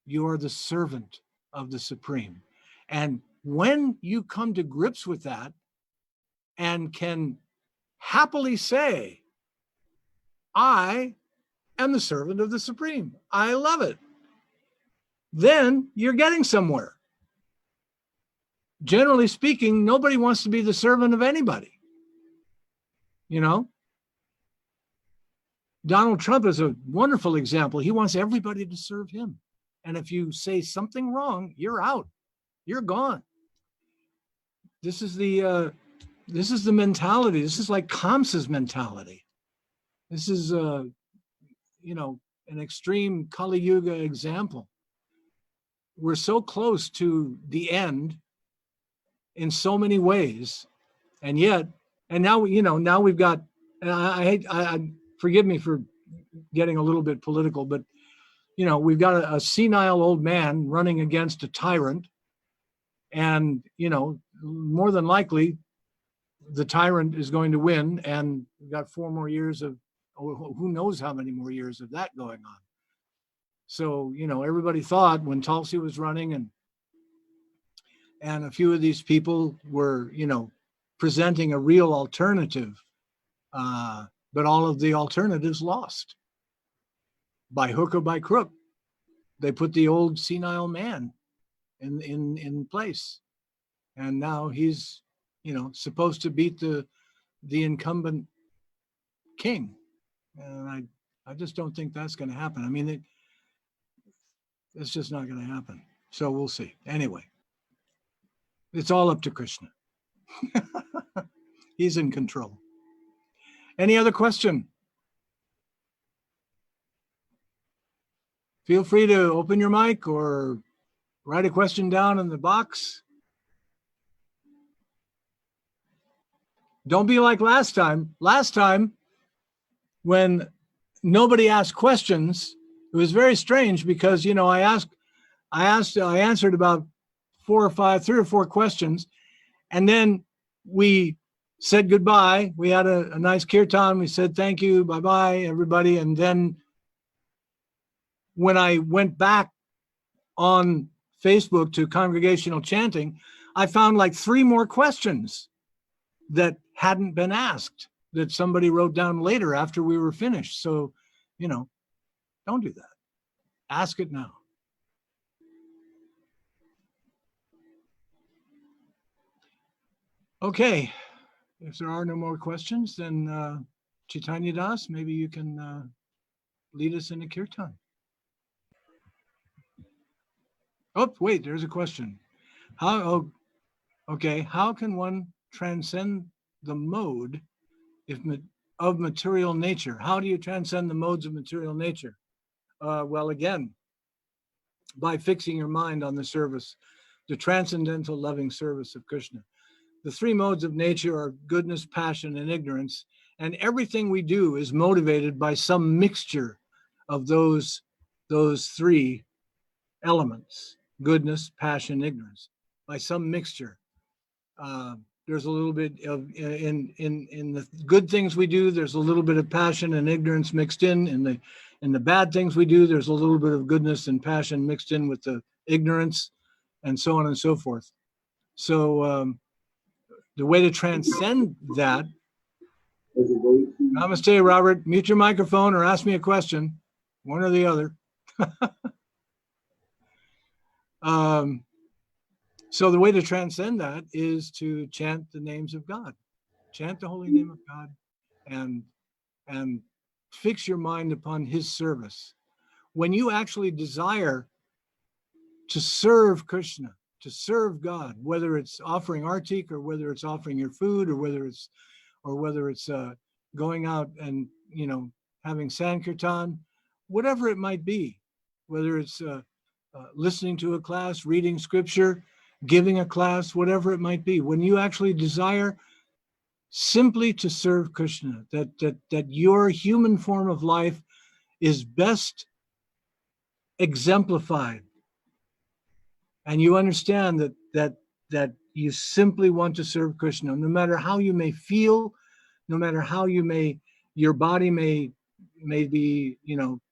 S1: You are the servant of the supreme. And when you come to grips with that and can happily say, I am the servant of the supreme, I love it, then you're getting somewhere. Generally speaking, nobody wants to be the servant of anybody. You know, Donald Trump is a wonderful example. He wants everybody to serve him. And if you say something wrong, you're out. You're gone. This is the mentality. This is like Kamsa's mentality. This is you know, an extreme Kali Yuga example. We're so close to the end in so many ways, and yet, and now, you know, now we've got, and I forgive me for getting a little bit political, but, you know, we've got a senile old man running against a tyrant, and, you know, more than likely, the tyrant is going to win, and we've got 4 more years of, who knows how many more years of that going on. So, you know, everybody thought when Tulsi was running and a few of these people were, you know, presenting a real alternative, but all of the alternatives lost. By hook or by crook, they put the old senile man in place. And now he's, you know, supposed to beat the incumbent king. And I just don't think that's going to happen. I mean, it's just not going to happen. So we'll see. Anyway, it's all up to Krishna. He's in control. Any other question? Feel free to open your mic or write a question down in the box. Don't be like last time. Last time, when nobody asked questions, it was very strange because, you know, I answered about 3 or 4 questions, and then we said goodbye. We had a nice kirtan. We said thank you, bye-bye, everybody. And then when I went back on Facebook to congregational chanting, I found like 3 more questions that hadn't been asked, that somebody wrote down later after we were finished. So, you know, don't do that. Ask it now. Okay, if there are no more questions, then Chaitanya Das, maybe you can lead us in a kirtan. Oh, wait, there's a question. How, oh, okay, how can one transcend the mode of material nature? How do you transcend the modes of material nature? Well, again, by fixing your mind on the service, the transcendental loving service of Krishna. The three modes of nature are goodness, passion, and ignorance. And everything we do is motivated by some mixture of those three elements: goodness, passion, ignorance, by some mixture. There's a little bit of in the good things we do. There's a little bit of passion and ignorance mixed in. In the bad things we do, there's a little bit of goodness and passion mixed in with the ignorance, and so on and so forth. So the way to transcend that. Namaste, Robert. Mute your microphone or ask me a question, one or the other. So the way to transcend that is to chant the names of God, chant the holy name of God, and fix your mind upon his service. When you actually desire to serve Krishna, to serve God, whether it's offering artik or whether it's offering your food or whether it's going out and having sankirtan, whatever it might be, whether it's listening to a class, reading scripture, giving a class, whatever it might be, when you actually desire simply to serve Krishna, that your human form of life is best exemplified, and you understand that you simply want to serve Krishna, no matter how you may feel, no matter how your body may be,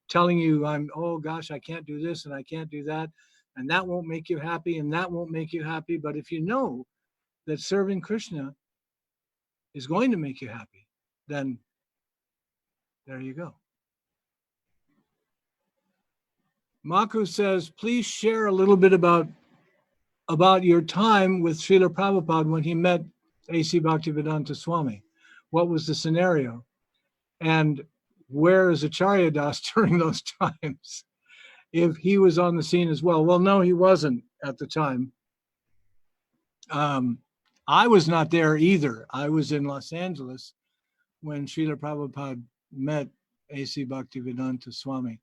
S1: telling you, oh gosh, I can't do this and I can't do that, and that won't make you happy and that won't make you happy. But if you know that serving Krishna is going to make you happy, then there you go. Maku says, please share a little bit about your time with Srila Prabhupada when he met A.C. Bhaktivedanta Swami. What was the scenario? And where is Acharya Das during those times? If he was on the scene as well. Well, no, he wasn't at the time. I was not there either. I was in Los Angeles when Srila Prabhupada met A.C. Bhaktivedanta Swami.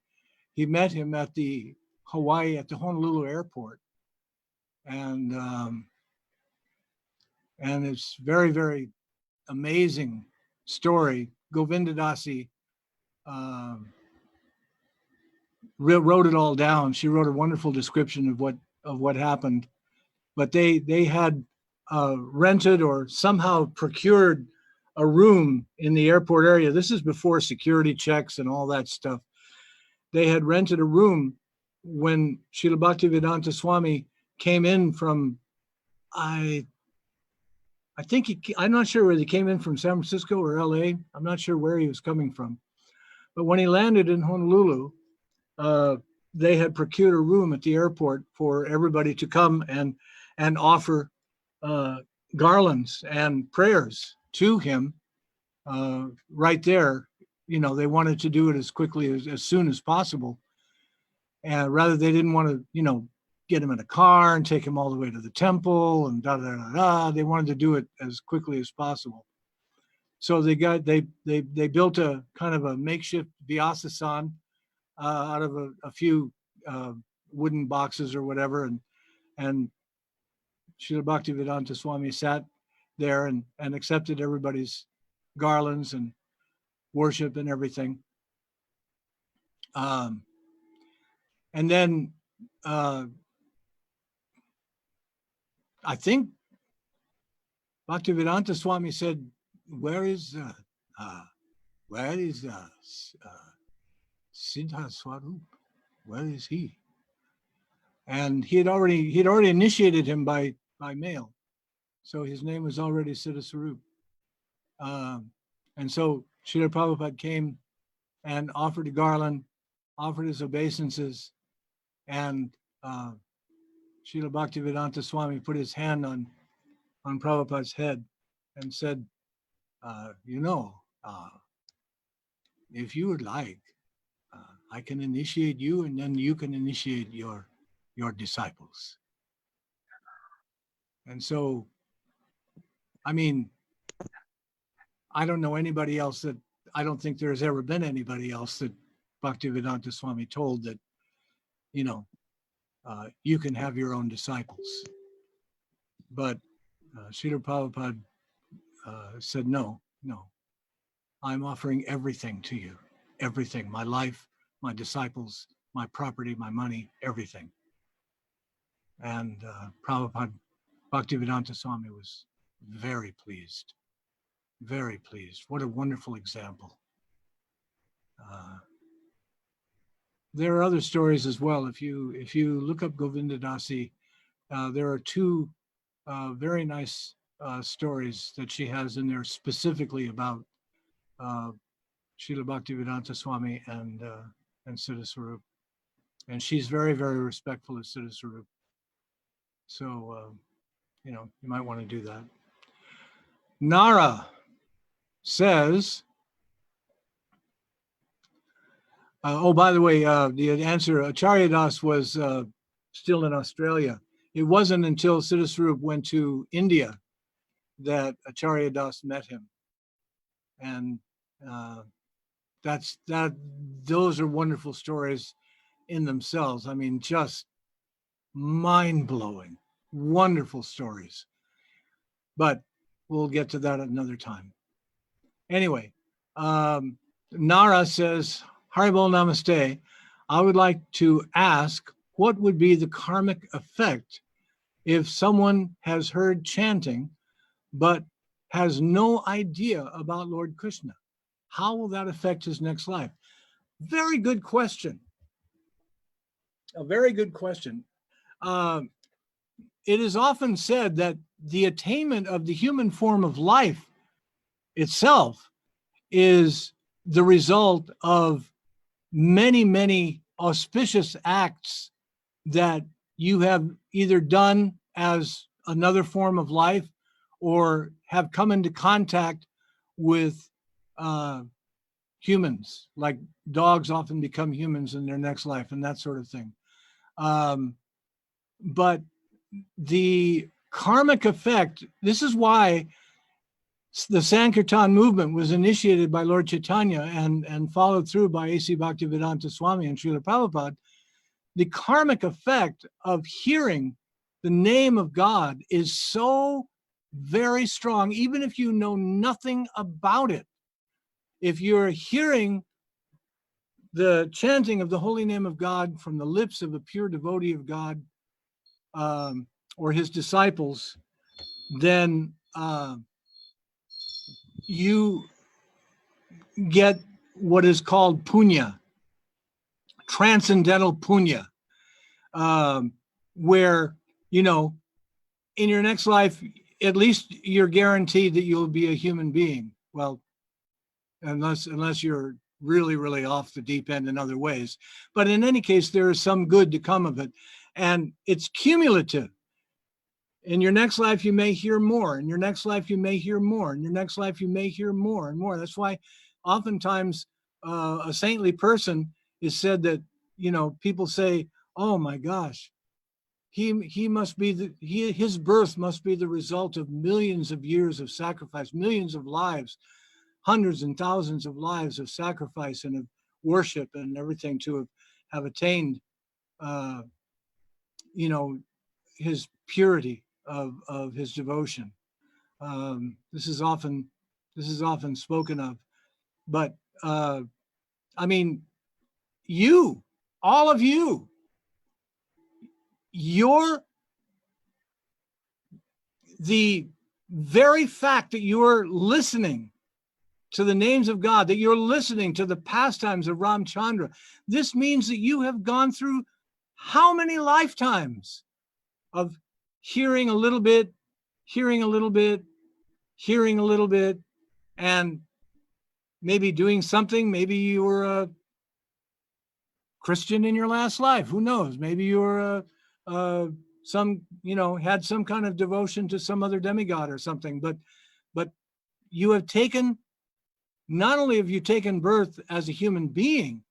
S1: He met him at the Honolulu airport. And it's very, very amazing story. Govindadasi wrote it all down. She wrote a wonderful description of what happened. But they had rented or somehow procured a room in the airport area. This is before security checks and all that stuff. They had rented a room when Srila Bhaktivedanta Swami came in from, I think I'm not sure whether he came in from San Francisco or LA. I'm not sure where he was coming from. But when he landed in Honolulu, they had procured a room at the airport for everybody to come and offer garlands and prayers to him right there. They wanted to do it as quickly as soon as possible. And rather, they didn't want to, get him in a car and take him all the way to the temple and da. They wanted to do it as quickly as possible. So they built a kind of a makeshift Vyasasan out of a few wooden boxes or whatever, and Srila Bhaktivedanta Swami sat there and accepted everybody's garlands and worship and everything. And then I think Bhaktivedanta Swami said, where is Siddha Swarup? Where is he? And he had already initiated him by mail, so his name was already Siddha Swarup. And so Srila Prabhupada came and offered a garland, offered his obeisances, and Srila Bhaktivedanta Swami put his hand on Prabhupada's head and said, if you would like, I can initiate you, and then you can initiate your your disciples. And so, I mean, I don't know anybody else that, I don't think there's ever been anybody else that Bhaktivedanta Swami told that, you know, you can have your own disciples. But Srila Prabhupada said, no, I'm offering everything to you, everything, my life, my disciples, my property, my money, everything. And Prabhupada, Bhaktivedanta Swami was very pleased, very pleased. What a wonderful example. There are other stories as well. If you look up Govinda Dasi, there are two very nice stories that she has in there specifically about Srila Bhaktivedanta Swami and Siddheshvar. And she's very, very respectful of Siddheshvar. So, you know, you might want to do that. Nara says, oh, by the way, the answer, Acharya Das was still in Australia. It wasn't until Siddheshvar went to India that Acharya Das met him. And those are wonderful stories in themselves. I mean, just mind-blowing, wonderful stories. But we'll get to that another time. Anyway, Nara says, Haribol Namaste. I would like to ask, what would be the karmic effect if someone has heard chanting but has no idea about Lord Krishna? How will that affect his next life? Very good question. A very good question. It is often said that the attainment of the human form of life itself is the result of many, many auspicious acts that you have either done as another form of life or have come into contact with humans, like dogs often become humans in their next life and that sort of thing. But the karmic effect, this is why the Sankirtan movement was initiated by Lord Chaitanya and followed through by A.C. Bhaktivedanta Swami and Srila Prabhupada. The karmic effect of hearing the name of God is so very strong, even if you know nothing about it. If you're hearing the chanting of the holy name of God from the lips of a pure devotee of God or his disciples, then you get what is called punya, transcendental punya, where, you know, in your next life, at least you're guaranteed that you'll be a human being. Well, unless you're really, really off the deep end in other ways. But in any case, there is some good to come of it. And it's cumulative. In your next life, you may hear more. In your next life, you may hear more. In your next life, you may hear more and more. That's why oftentimes a saintly person is said that, you know, people say, oh my gosh, he must be his birth must be the result of millions of years of sacrifice, millions of lives, hundreds and thousands of lives of sacrifice and of worship and everything to have attained, you know, his purity of his devotion. This is often spoken of, but I mean, you, all of you, the very fact that you're listening to the names of God, that you're listening to the pastimes of Ramachandra, this means that you have gone through how many lifetimes of hearing a little bit, hearing a little bit, hearing a little bit, and maybe doing something. Maybe you were a Christian in your last life. Who knows? Maybe you were some, you know, had some kind of devotion to some other demigod or something. But you have taken, not only have you taken birth as a human being,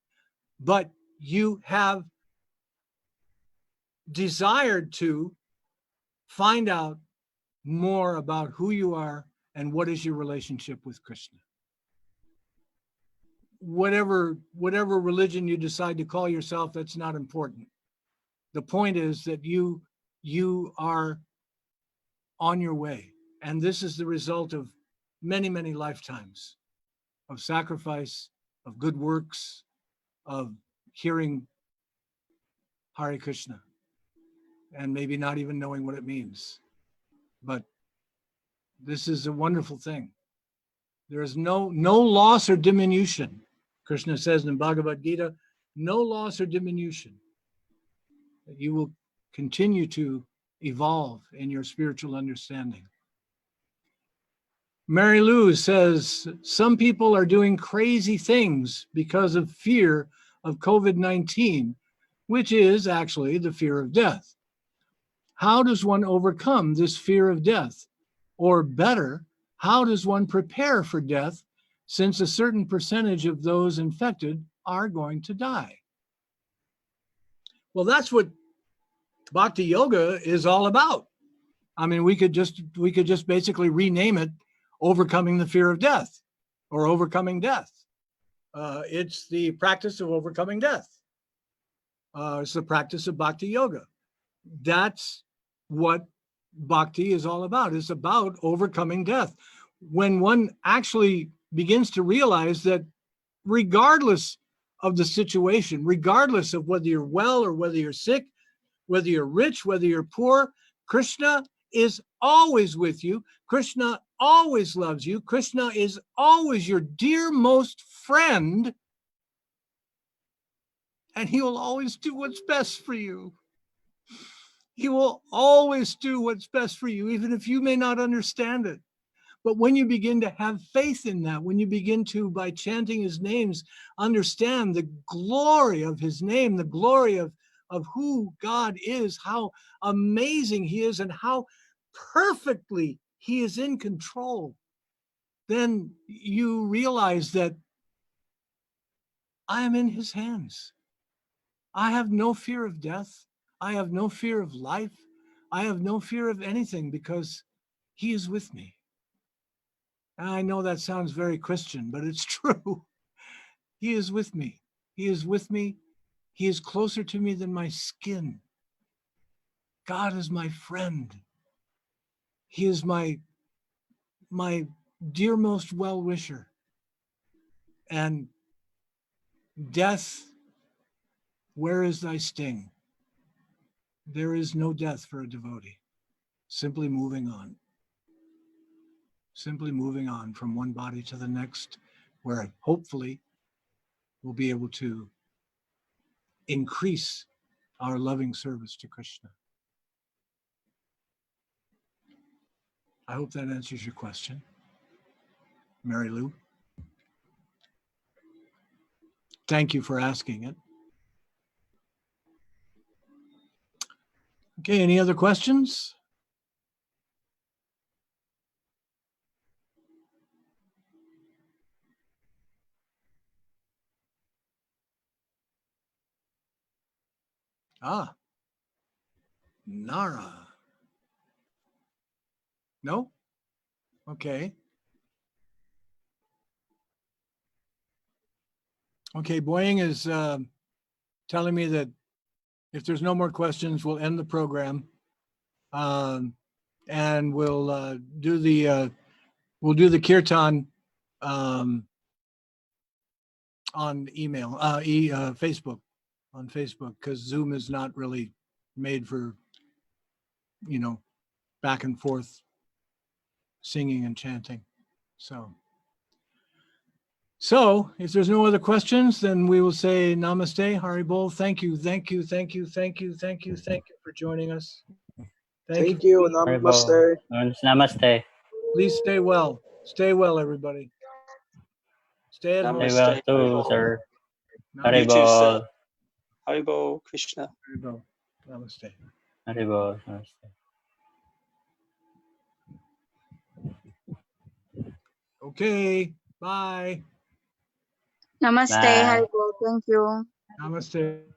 S1: but you have desired to find out more about who you are and what is your relationship with Krishna. Whatever religion you decide to call yourself, that's not important. The point is that you are on your way. And this is the result of many, many lifetimes of sacrifice, of good works, of hearing Hare Krishna, and maybe not even knowing what it means. But this is a wonderful thing. There is no loss or diminution. Krishna says in Bhagavad Gita, no loss or diminution. You will continue to evolve in your spiritual understanding. Mary Lou says, some people are doing crazy things because of fear of COVID-19, which is actually the fear of death. How does one overcome this fear of death? Or better, how does one prepare for death, since a certain percentage of those infected are going to die? Well, that's what Bhakti Yoga is all about. I mean, we could just basically rename it Overcoming the Fear of Death, or Overcoming Death. It's the practice of overcoming death. It's the practice of Bhakti Yoga. That's what Bhakti is all about. It's about overcoming death. When one actually begins to realize that regardless of the situation, regardless of whether you're well or whether you're sick, whether you're rich, whether you're poor, Krishna is always with you. Krishna always loves you. Krishna is always your dearmost friend. And he will always do what's best for you. He will always do what's best for you, even if you may not understand it. But when you begin to have faith in that, when you begin to, by chanting his names, understand the glory of his name, the glory of who God is, how amazing he is, and how perfectly he is in control, then you realize that I am in his hands. I have no fear of death. I have no fear of life. I have no fear of anything because he is with me. And I know that sounds very Christian, but it's true. He is with me. He is with me. He is closer to me than my skin. God is my friend. He is my dearmost well-wisher. And death, where is thy sting? There is no death for a devotee. Simply moving on. Simply moving on from one body to the next, where hopefully we'll be able to increase our loving service to Krishna. I hope that answers your question, Mary Lou. Thank you for asking it. Okay, any other questions? Nara. No? Okay. Okay, Boying is telling me that if there's no more questions, we'll end the program. And we'll do the kirtan on email, Facebook, on Facebook, because Zoom is not really made for, back and forth singing and chanting. So if there's no other questions, then we will say namaste, Haribol. Thank you for joining us.
S7: Thank you. Namaste.
S3: Namaste.
S1: Please stay well. Stay well, everybody. Stay at home.
S3: Stay well too, sir.
S9: You too, sir.
S3: Haribol.
S9: Haribol, Krishna.
S1: Haribol. Namaste.
S3: Haribol. Namaste.
S1: Okay, bye.
S8: Namaste,
S3: Bye.
S8: Haribol. Thank you.
S1: Namaste.